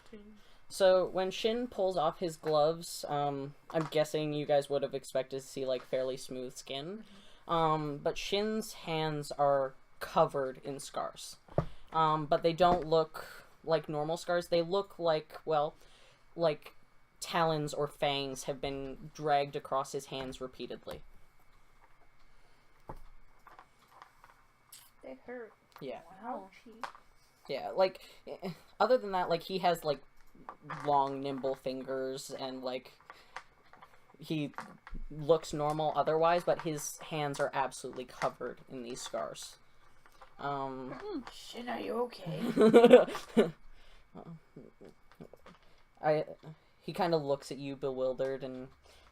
So when Shin pulls off his gloves, I'm guessing you guys would have expected to see like fairly smooth skin. But Shin's hands are covered in scars. But they don't look like normal scars. They look like, well, like talons or fangs have been dragged across his hands repeatedly. They hurt. Yeah. Wow. Ouchie. Yeah, like, other than that, like, he has, like, long, nimble fingers, and, like, he looks normal otherwise, but his hands are absolutely covered in these scars. Shin, are you okay? He kind of looks at you bewildered and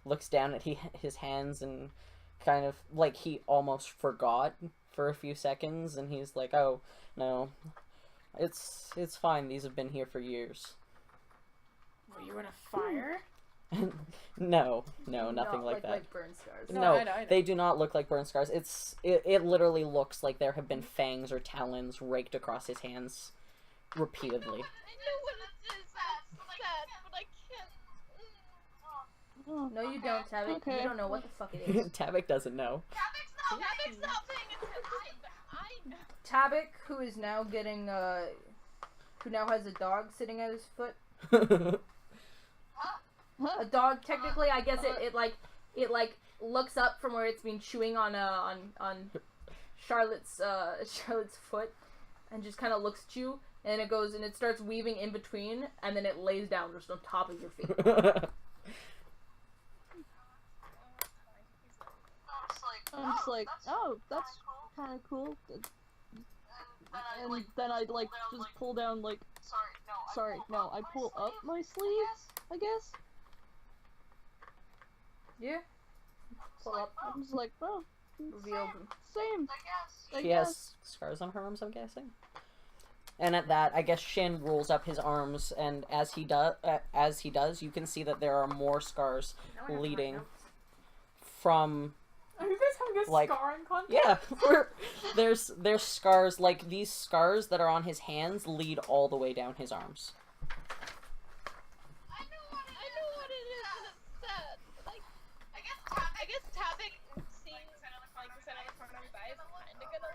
looks down at his hands and kind of, like, he almost forgot for a few seconds, and he's like, oh, no, it's fine, these have been here for years. Were you in a fire? No, nothing Not like that. Like burn scars. No, No, I know. they do not look like burn scars. It literally looks like there have been fangs or talons raked across his hands repeatedly. I know what it is. That's sad, but I can't. Oh, No, you don't, Tabby. Okay. You don't know what the fuck it is. Tavik doesn't know. Tabit's not paying attention. I know. Tabik, who is now getting, who now has a dog sitting at his foot. A dog, technically, I guess it looks up from where it's been chewing on Charlotte's foot, and just kind of looks at you, and it goes and it starts weaving in between, and then it lays down just on top of your feet. I'm just like, oh, that's kind of cool. And then I like just pull down like, sorry, no, I pull up my sleeves, I guess. Yeah. Pull up, I'm just like, oh, reveal them. same. I She guess. has scars on her arms, I'm guessing. And at that, I guess Shin rolls up his arms, and as he does, you can see that there are more scars leading from. Are you guys having a Like- scarring contest? Yeah, there's scars, like these scars that are on his hands lead all the way down his arms. I know what it is, and it's sad. Like, I guess Tabik seeing like the center of the corner of his eye is kinda gonna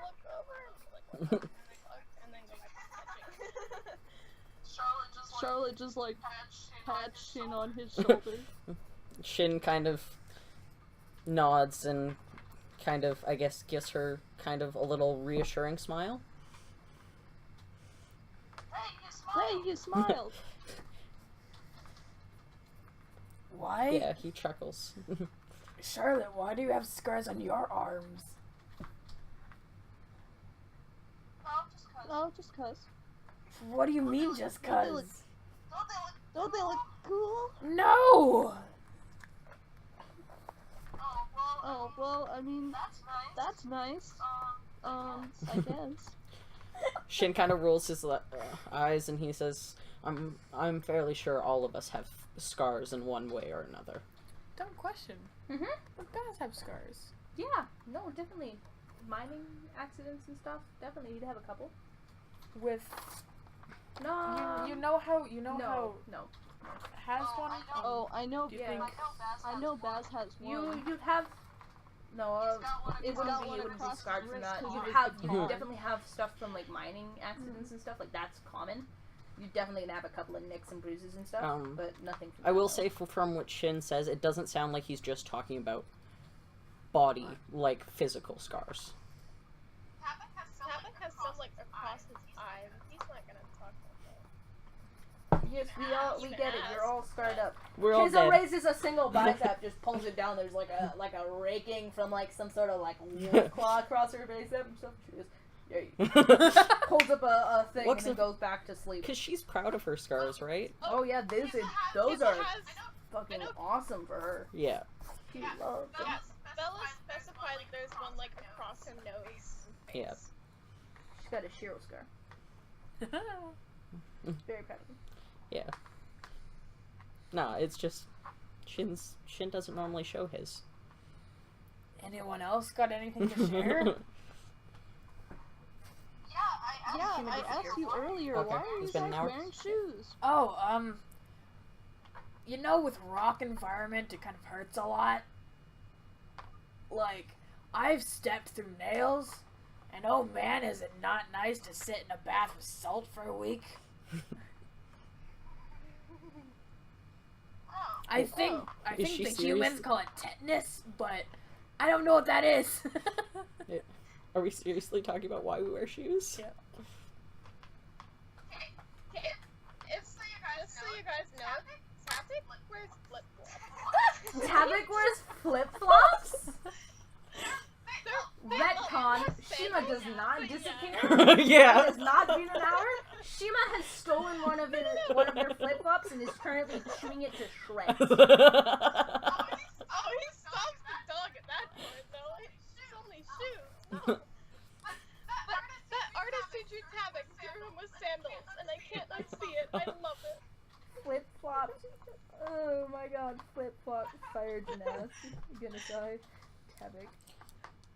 look over and be like, what the fuck? And then go back to sketching. Charlotte just like pats Shin on his shoulder. Shin kind of nods and kind of, I guess, gives her kind of a little reassuring smile. Hey, you smiled. Why? Yeah, he chuckles. Charlotte, why do you have scars on your arms? Oh, just cuz. What do you mean just cuz? Don't they look cool? No! Oh, well, I mean, that's nice. I guess. Shin kind of rolls his eyes and he says, I'm fairly sure all of us have scars in one way or another. Dumb question. Mhm. What guys have scars? Yeah, no, definitely. Mining accidents and stuff. Definitely, you'd have a couple. With No. you know how No. has one? Oh, I know. Do you Yeah. think? I know Baz has one. You'd have. No, it wouldn't got be. one It wouldn't be across scarred his from wrist that. 'cause You of his have. You baton. definitely have stuff from like mining accidents and stuff. Like that's common. You definitely gonna have a couple of nicks and bruises and stuff, but nothing. From I will that, say from what Shin says, it doesn't sound like he's just talking about body, like physical scars. Tabak has some like across his eye. He's not gonna talk about Yes, we get it. You're all scarred up. We're all Kiza dead. raises a single bicep, just pulls it down. There's like a raking from like some sort of like wolf claw across her bicep and stuff. She goes, yeah. Pulls up a thing Looks and then like- goes back to sleep. Because she's proud of her scars, right? Oh yeah, those Kiza are has- fucking awesome for her. Yeah. She loves them. Yes, Bella specified there's one like across her nose. And face. Yeah. She's got a Shiro scar. Very proud of her. Yeah. No, it's just Shin doesn't normally show his. Anyone else got anything to share? Yeah, I asked you earlier. Okay, Why are you it's been an guys hour. wearing shoes? Oh, you know, with rock environment, it kind of hurts a lot. Like, I've stepped through nails, and oh man, is it not nice to sit in a bath with salt for a week. I think Is she the serious? humans call it tetanus, but I don't know what that is. Are we seriously talking about why we wear shoes? Yeah. Just so you guys know, Tabak wears flip flops. Tabak wears flip flops. Retcon. Shima does not disappear. It Yeah. has not been an hour. Shima has stolen one of her flip flops and is currently chewing it to shreds. Oh, he stops the dog at that point, though. It's only shoes. No. That artist who drew Tabak drew him with sandals, and I can't unsee it. I love it. Flip flops. Oh my god, flip flop. Fire Janaz. You're gonna die. Tabak.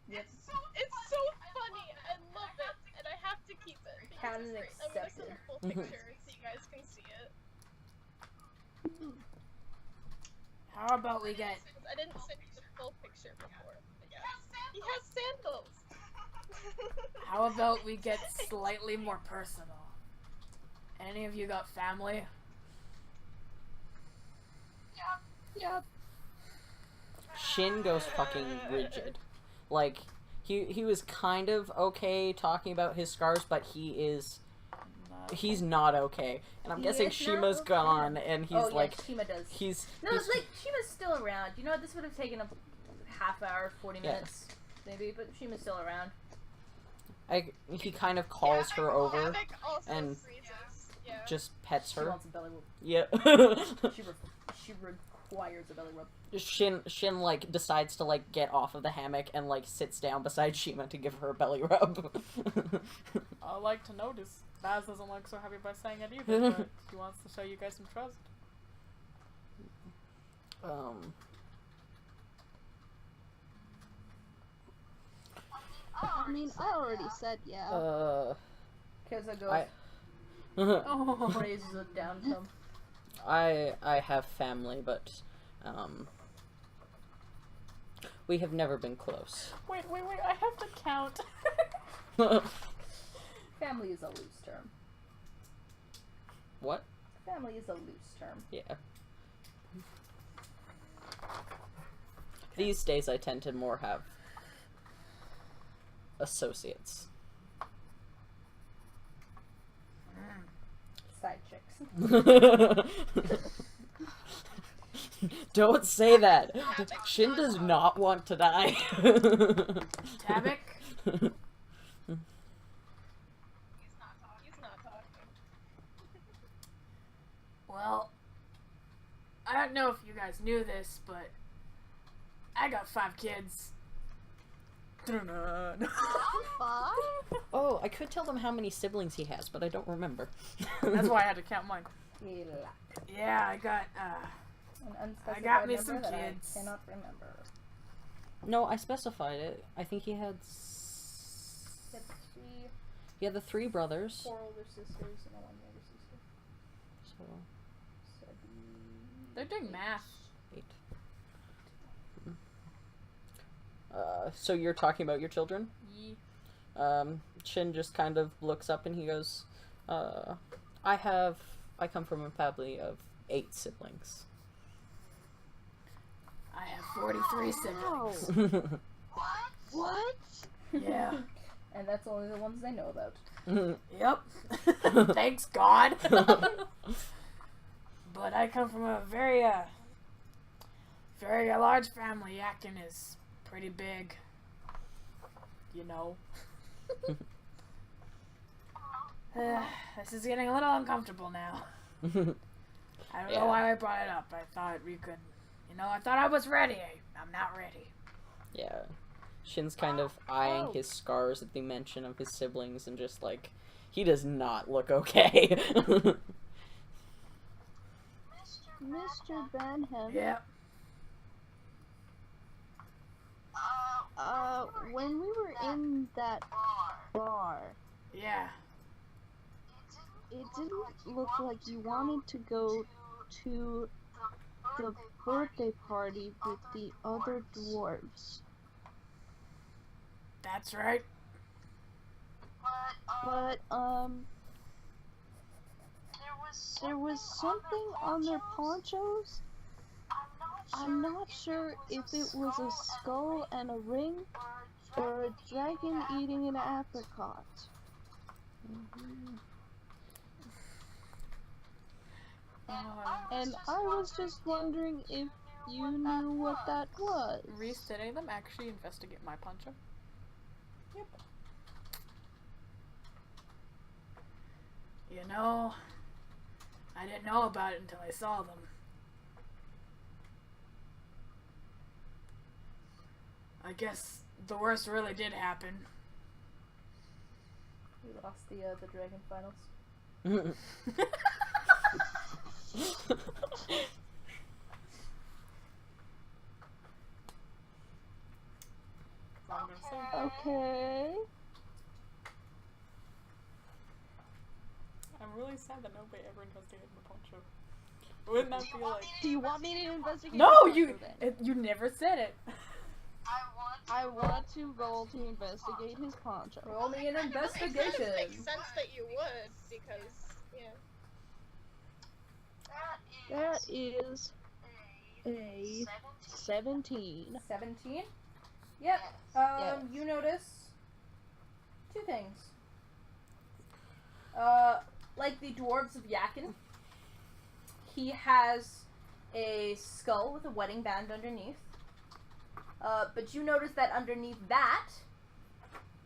It's so funny. I love it, and I have to keep it. because Canon it's great. I'm gonna send accepted. a full picture so you guys can see it. How about we get I didn't send you the full picture before. But yeah. He has sandals. How about we get slightly more personal? Any of you got family? Yeah. Shin goes fucking rigid. Like, he was kind of okay talking about his scars, but he's not okay. And I'm He guessing is not Shima's okay. gone, and he's Oh like, yeah, Shima does. he's No, it's like Shima's still around. You know what? This would have taken a half hour, 40 Yeah. minutes, maybe, but Shima's still around. he kind of calls her over, Tabak also and freezes. Yeah. just pets She her. wants a belly rub. Yeah. She requires a belly rub. Shin like decides to like get off of the hammock and like sits down beside Shima to give her a belly rub. I like to notice. Baz doesn't look so happy by saying it either, but he wants to show you guys some trust. I mean, I already said yeah. Keza goes, I Oh, raises a down thumb. I have family, but we have never been close. wait, I have to count. Family is a loose term. What? Family is a loose term. Yeah. These days I tend to more have associates. Side chicks. Don't say that. Shin does not want to die. Tabak? He's not talking. Well, I don't know if you guys knew this, but I got 5 kids. Five? Oh, I could tell them how many siblings he has, but I don't remember. That's why I had to count mine. An Yeah, I got, unspecified I got me number some that kids. I cannot remember. No, I specified it. I think he had. He had three, He had the 3 brothers. 4 older sisters and a 1 younger sister. So 7. They're doing math. 8. So you're talking about your children? Ye. Shin just kind of looks up and he goes, I come from a family of 8 siblings. I have 43 Wow. siblings. What? Yeah. And that's only the ones they know about. Yep. Thanks God. But I come from a very large family. Yakin is pretty big. You know. This is getting a little uncomfortable now. I don't Yeah. know why I brought it up. I thought we could, I thought I was ready. I'm not ready. Yeah. Shin's kind of eyeing his scars at the mention of his siblings and just like, he does not look okay. Mr. Benham, Yep. when we were in that bar, Yeah. it didn't look like you wanted to go to the birthday party with the other dwarves. That's right. But, there was something on their ponchos. I'm not sure if it was a skull and a ring, or a dragon eating an apricot. And I was just wondering if you knew what that was. Reese, did any of them actually investigate my poncho? I didn't know about it until I saw them. I guess the worst really did happen. We lost the dragon finals. That's all I'm gonna say. Okay. I'm really sad that nobody ever investigated my poncho. Wouldn't that be like... Do you want me to investigate? No, the you poncho then? you never said it. I want to roll to investigate his poncho. Roll me an It makes investigation. sense that you would, because, yeah. That is a 17. 17? Yep. Yes. You notice 2 things. Like the dwarves of Yakin, he has a skull with a wedding band underneath. But you notice that underneath that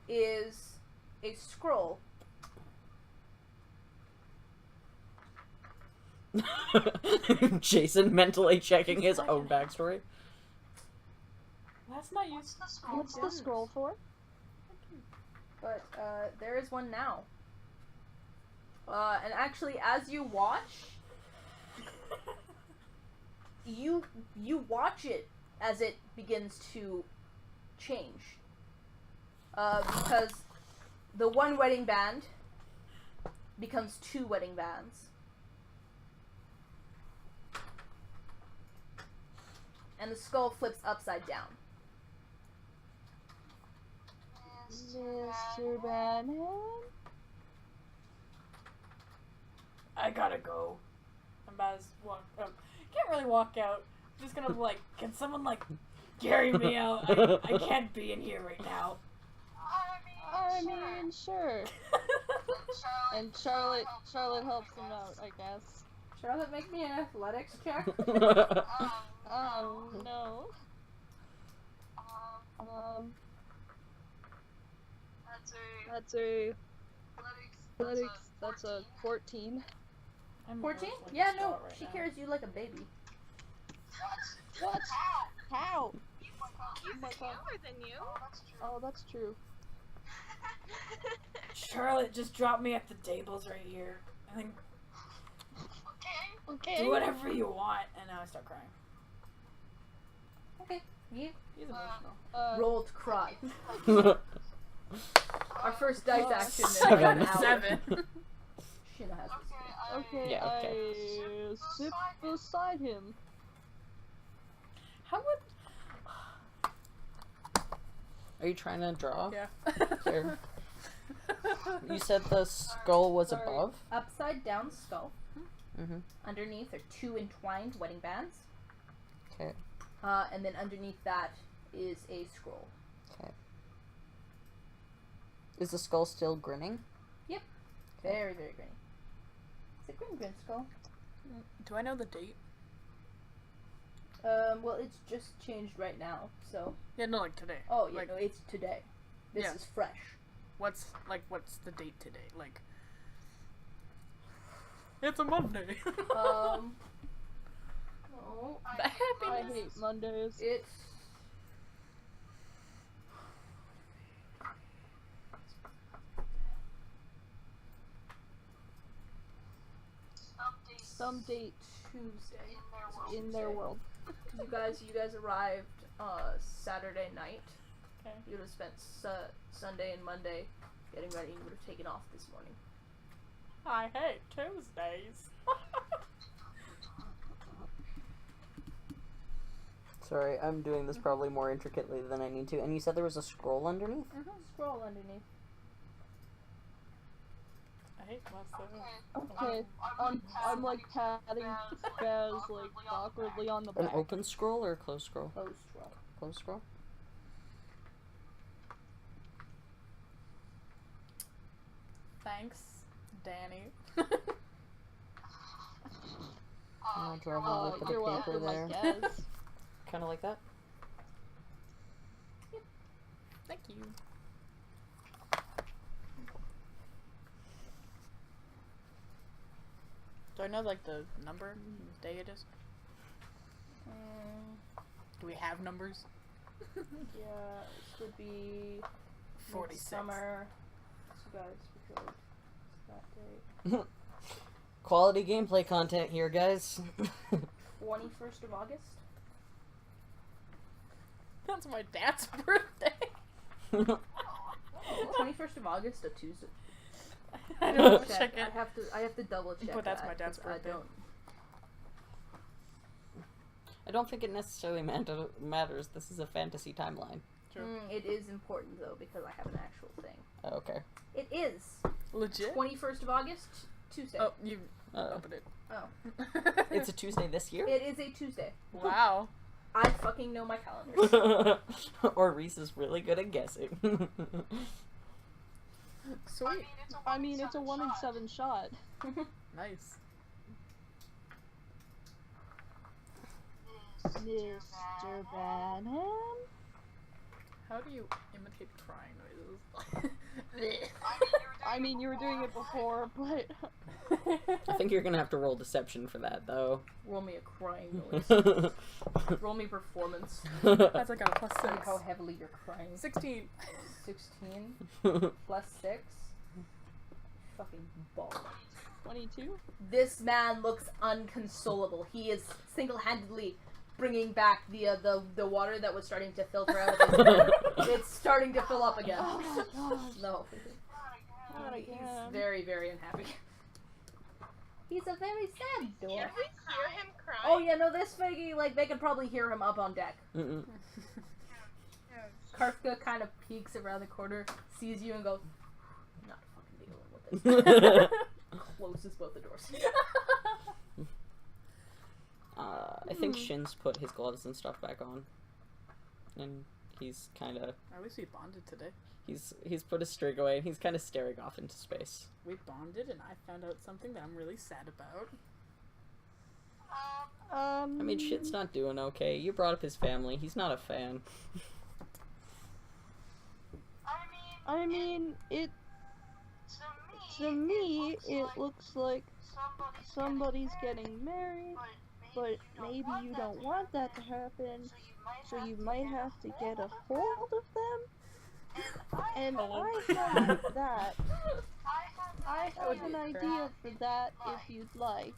is a scroll. Jason mentally checking his own backstory. That's not useful. What's the scroll for? But there is one now. And actually, as you watch, you watch it as it begins to change. Because the one wedding band becomes 2 wedding bands. And the skull flips upside down. Mr. Benham? I gotta go. I'm about to walk... can't really walk out. I'm just gonna like... Can someone carry me out? I can't be in here right now. I mean, sure. And Charlotte helps him out, I guess. Charlotte, make me an athletics check. Oh, no. That's a athletics, that's a 14. I'm 14? worse than Yeah, a no, shot right she now. carries you like a baby. What? How? He's taller than you. Oh, that's true. Charlotte, just drop me at the tables right here. And then Okay. do whatever you want. And now I start crying. Okay. Yeah. He's emotional. Roll to cry. Our first dice action. in Seven. an hour. 7. Shinna has this. Okay, Yeah, okay. I sit beside him. How would? Are you trying to draw? Yeah. Here. You said the skull was Sorry. above? Upside down skull. Mm-hmm. Underneath are 2 entwined wedding bands. Okay. And then underneath that is a scroll. Is the skull still grinning? Very, very green. It's a grin skull. Do I know the date? Well, it's just changed right now, so. Yeah, no, like today. Oh, yeah, Like, no, it's today. This Yeah. is fresh. what's the date today? Like, it's a Monday. No. The I happiness. hate Mondays. It's. Some date Tuesday. in their world. You guys arrived Saturday night. Okay. You would have spent Sunday and Monday getting ready. You would have taken off this morning. I hate Tuesdays. Sorry, I'm doing this probably more intricately than I need to. And you said there was a scroll underneath? Scroll underneath. I hate myself. Okay, I'm like patting Baz like awkwardly on the An back. open scroll or a closed scroll? Close scroll. Closed scroll? Thanks, Danny. I'll draw a little bit You're of paper welcome, there. I guess. Kind of like that? Thank you. Do I know like the number, the day it is? Do we have numbers? Yeah, this would be 46. summer. So guys, because it's that day. Quality gameplay content here, guys. 21st of August. That's my dad's birthday. 21st of August, a Tuesday. I don't know. Check. Check it. I have to double check. But that's that, my dad's 'cause I birthday. don't. I don't think it necessarily matters. This is a fantasy timeline. True. It is important though because I have an actual thing. Oh, okay. It is Legit? 21st of August, Tuesday. Oh, you Uh, opened it. Oh. it's a Tuesday this year? It is a Tuesday. Wow. I fucking know my calendars. Or Reese is really good at guessing. Sweet. I mean, it's a 1 in 7 shot. Nice. Mr. Banham? How do you imitate crying noises? I mean, you were doing it before, but I think you're gonna have to roll deception for that, though. Roll me a crying noise. Roll me performance. That's like a plus See 6. how heavily you're crying. 16. 16 plus 6. Fucking ball. 22? This man looks unconsolable. He is single-handedly bringing back the water that was starting to filter out of his head. It's starting to fill up again. Oh my gosh. No. Not He's again. very, very unhappy. He's a very sad Can dog. we hear him crying? Oh yeah, no, this Figgy, like, they could probably hear him up on deck. Mm-mm. Karfka kind of peeks around the corner, sees you, and goes, "I'm not fucking dealing with this." Closes both the doors. I think Shin's put his gloves and stuff back on. And he's kind of... At least we bonded today. He's put his string away and he's kind of staring off into space. We bonded and I found out something that I'm really sad about. I mean, Shin's not doing okay. You brought up his family. He's not a fan. I mean, it. To me, it looks like somebody's getting married, but maybe you don't want that to happen, so you might have to get a hold of them. And I have that. I have an idea for that if you'd like.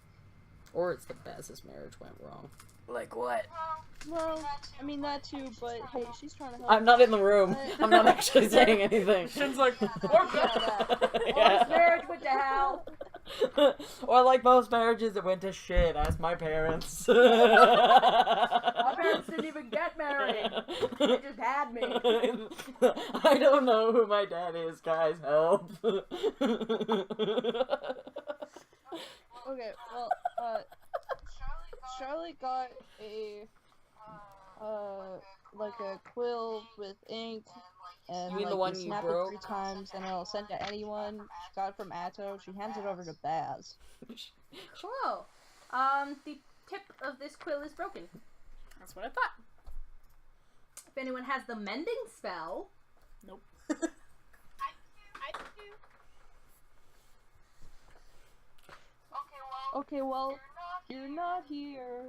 Or it's that Baz's marriage went wrong. Like what? Well, I mean that too, but hey, she's trying to help. I'm not in the room. I'm not actually saying anything. Shin's like, Or his marriage went to hell. Or like most marriages, it went to shit. Ask my parents. My parents didn't even get married. They just had me. I don't know who my dad is, guys. Help. Okay, well, Charlotte got a, like a quill with ink, and You mean like the one you you snap broke? it 3 times, and it'll send to anyone. She got it from Atto. She hands it over to Baz. Cool. The tip of this quill is broken. That's what I thought. If anyone has the mending spell, Nope. I do. Okay, well, you're not here.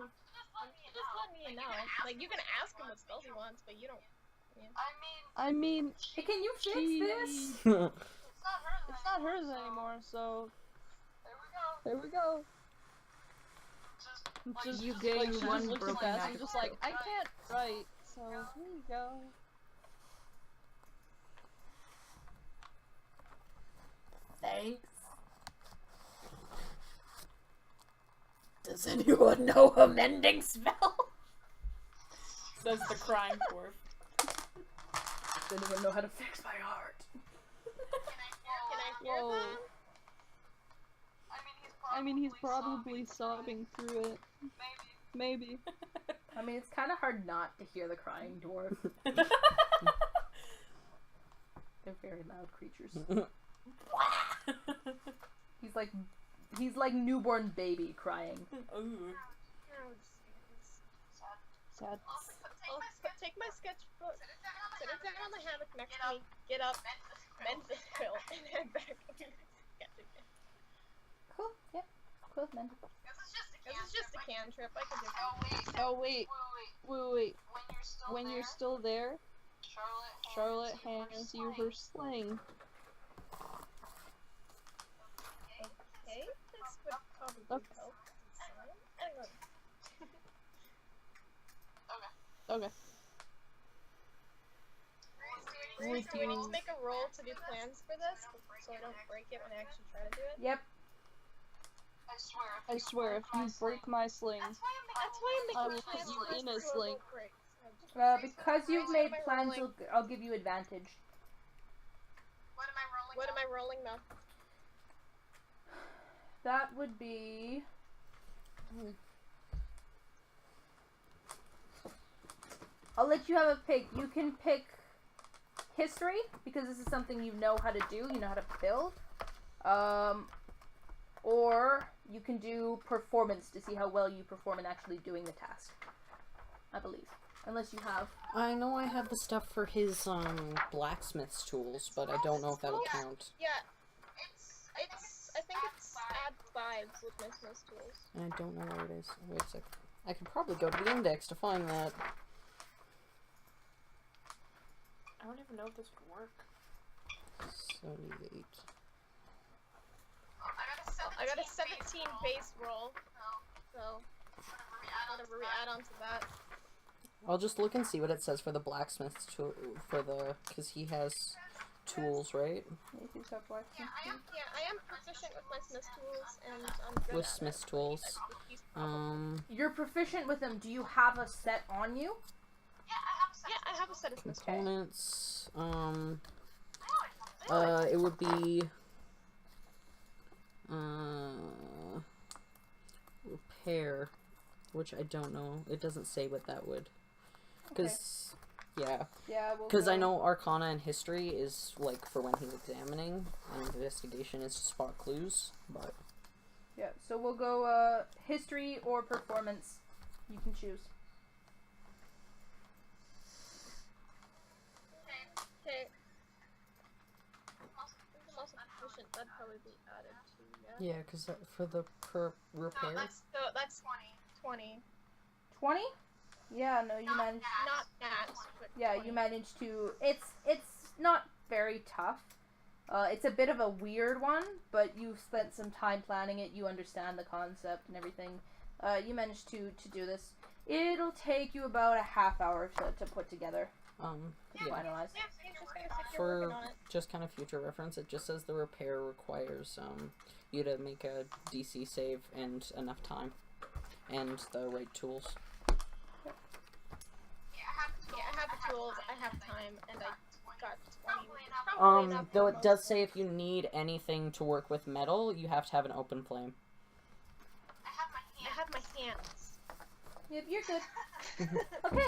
Just let me know. Like, you can ask him what spells he wants, but you don't. Yeah. I mean, hey, can you fix she- this? it's not hers anymore, so there we go. Just, You gain she one just looks broken at Baz and magic just like, skill. I can't write, so here you go. Thanks. Does anyone know a mending spell? Says the crying dwarf. Don't even know how to fix my heart. Can I hear Whoa. them? I mean, he's probably sobbing through it. Maybe. I mean, it's kind of hard not to hear the crying dwarf. They're very loud creatures. He's like newborn baby crying. Ooh. Oh, Sad. I'll take my sketchbook, sit it down on the hammock next to me, get up, mend the quill, and head back to the sketch again. Cool. Yeah. Cool. Man. This is just a cantrip. I can do it. Oh wait. When you're still there, Charlotte hands you her sling. Okay, this would probably Okay. help. Anyway. Okay. Do we need to make a roll to do plans for this, so I don't break it when I actually try to do it? Yep. I swear, if you break my sling, That's why I I'm will making put plans you first in a before sling. it breaks. Because you've What made am I plans, rolling? I'll give you advantage. What am I rolling now? That would be. I'll let you have a pick. You can pick history because this is something you know how to do. You know how to build. Or you can do performance to see how well you perform in actually doing the task. I believe, unless you have. I know I have the stuff for his blacksmith's tools, but I don't know if that'll count. Yeah, I think it's add 5 with my Smith's tools. And I don't know where it is. Wait a sec. I could probably go to the index to find that. I don't even know if this would work. 78. I got a 17 base roll, so whatever we add on to that. I'll just look and see what it says for the blacksmith's tool, because he has tools, right? Yeah, I am proficient with my Smith's tools, and I'm good With at smith's it. tools. With these problems. You're proficient with them. Do you have a set on you? Yeah, I have a set of Smith's tools. Components, it would be, repair, which I don't know. It doesn't say what that would. Because, yeah. Yeah, we'll Because I go- know Arcana and History is, like, for when he's examining, and Investigation is to spot clues, but... Yeah, so we'll go history or performance. You can choose. Okay. The most efficient, that'd probably be added to, yeah. Yeah, because for the repair... No, that's 20. 20? Yeah, no, you managed. Not that, but Yeah, 20. you managed to. It's not very tough. It's a bit of a weird one, but you've spent some time planning it. You understand the concept and everything. you managed to do this. It'll take you about a half hour to put together. Yeah. Finalize. Yeah, he's just gonna sit here For working on it. just kind of future reference, it just says the repair requires you to make a DC save and enough time, and the right tools. Yeah, I have the tools, I have time, and I got 20. Probably enough Though for it most does of say if you need anything to work with metal, you have to have an open flame. I have my hands. Yep, you're good. Okay.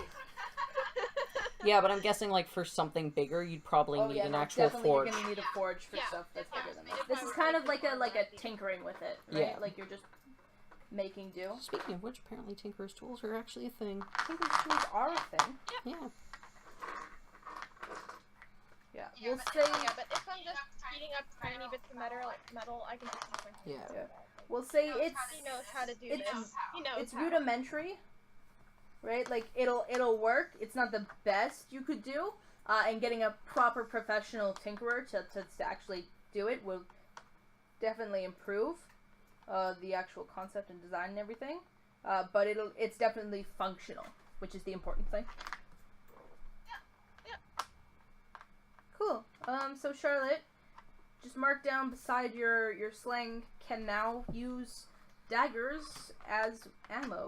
Yeah, but I'm guessing like for something bigger, you'd probably need an actual definitely forge. You're gonna need a forge for Yeah, stuff that's if I- bigger than if this. I This is were kind of making like a one, I'd be- tinkering with it, right? Yeah. Like you're just making do. Speaking of which, apparently Tinker's tools are actually a thing. Tinker's tools are a thing. Yeah. Yeah. Yeah, We'll but, say but if I'm just heating up tiny bits of metal, I can just use my hands. Yeah. we'll say it's He knows how to do it's- this. He knows it's how. rudimentary, right? Like it'll work. It's not the best you could do, and getting a proper professional tinkerer to actually do it will definitely improve the actual concept and design and everything. But it's definitely functional, which is the important thing. Yep. Cool. So Charlotte, just mark down beside your slang can now use daggers as ammo.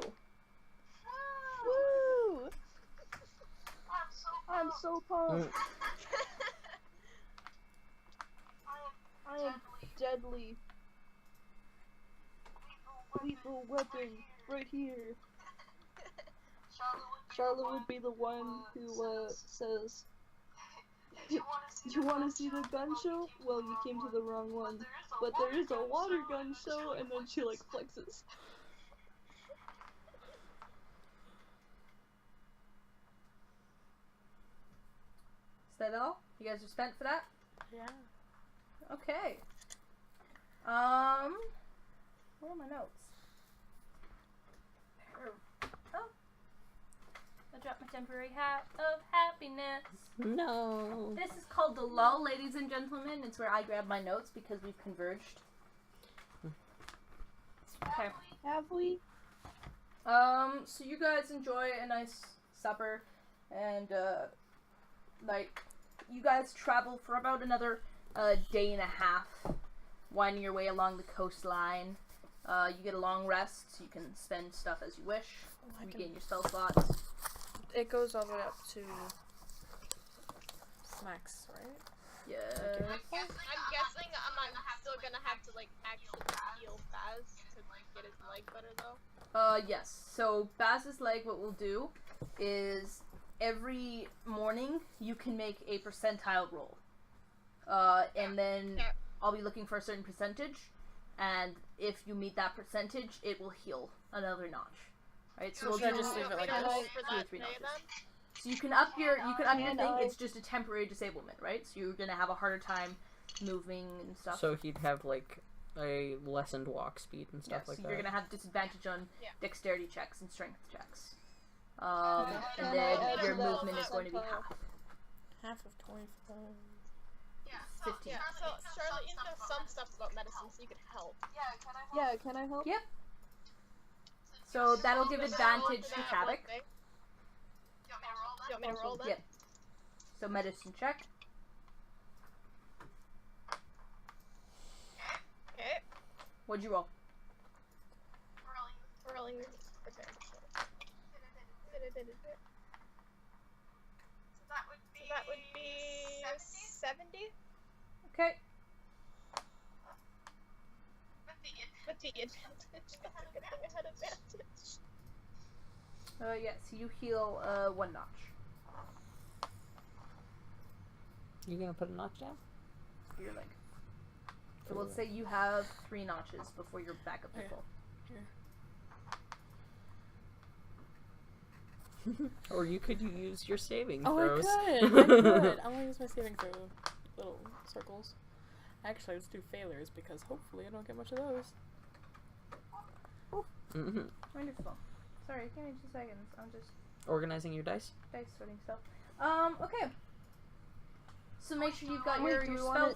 Woo! I'm so pumped. I am deadly. Lethal weapon right here. Charlotte would be the one who says, "You want to see the gun show? Well, you came to the wrong one. But there is a water gun show," and then she like flexes. Is that all? You guys are spent for that? Yeah. Okay. Where are my notes? Oh. I dropped my temporary hat of happiness. No. This is called the lull, ladies and gentlemen. It's where I grab my notes because we've converged. Okay. Have we? So you guys enjoy a nice supper, and, like, you guys travel for about another, day and a half, winding your way along the coastline. You get a long rest, so you can spend stuff as you wish, regain your spell slots. It goes all the way up to max, right? Yeah. I'm guessing I'm still gonna have to like actually heal Baz to like get his leg better though. Yes. So Baz's leg, what we'll do is every morning you can make a percentile roll. And then Yeah. I'll be looking for a certain percentage, and if you meet that percentage, it will heal another notch. Right? So we'll should I do just leave it like Can I this? roll for 2 or that 3 day notches. then? So you can up your Can thing. I- It's just a temporary disablement, right? So you're gonna have a harder time moving and stuff. So he'd have like a lessened walk speed and Yeah, stuff like so that. you're gonna have disadvantage on Yeah. dexterity checks and strength checks. Can And I then add your to that movement is going to be percentile? half. Half of 25. 15. Yeah, so Charlotte, you know some stuff about medicine, so you could help. Yeah, can I help? Yep. So that'll give advantage to That Kavik. one thing. You want me to roll then? Yep. So medicine check. Okay. What'd you roll? Rolling. Okay. So that would be 70 Okay. with the advantage. That's a good thing I had advantage. Yeah, so you heal 1 notch. You gonna put a notch down? Your leg. So let's say you have 3 notches before you're back up to Yeah. full. Or you could use your saving Oh, throws. I could. I'm gonna use my saving throw little circles. Actually, let's do failures because hopefully I don't get much of those. Wonderful. Sorry, give me 2 seconds. I'm just Organizing your dice. dice sorting stuff. Okay. So make sure you've got Wait, your do we spell wanna-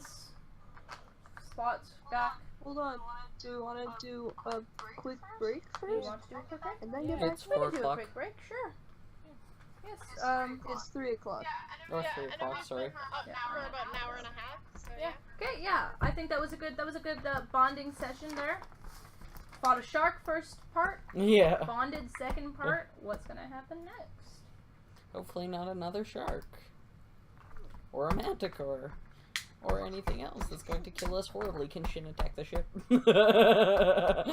slots back. Hold on. Do we want to do a quick break Do you first? want to do a quick break? And then get back It's to We 4 can do a o'clock. quick break, sure. Yes. It's 3 o'clock. Or 3 o'clock, sorry. For about an hour and a half. So Yeah. Okay. Yeah. I think that was a good bonding session there. Fought a shark first part. Yeah. Bonded second part. What's gonna happen next? Hopefully not another shark. Or a manticore. Or anything else that's going to kill us horribly. Can Shin attack the ship?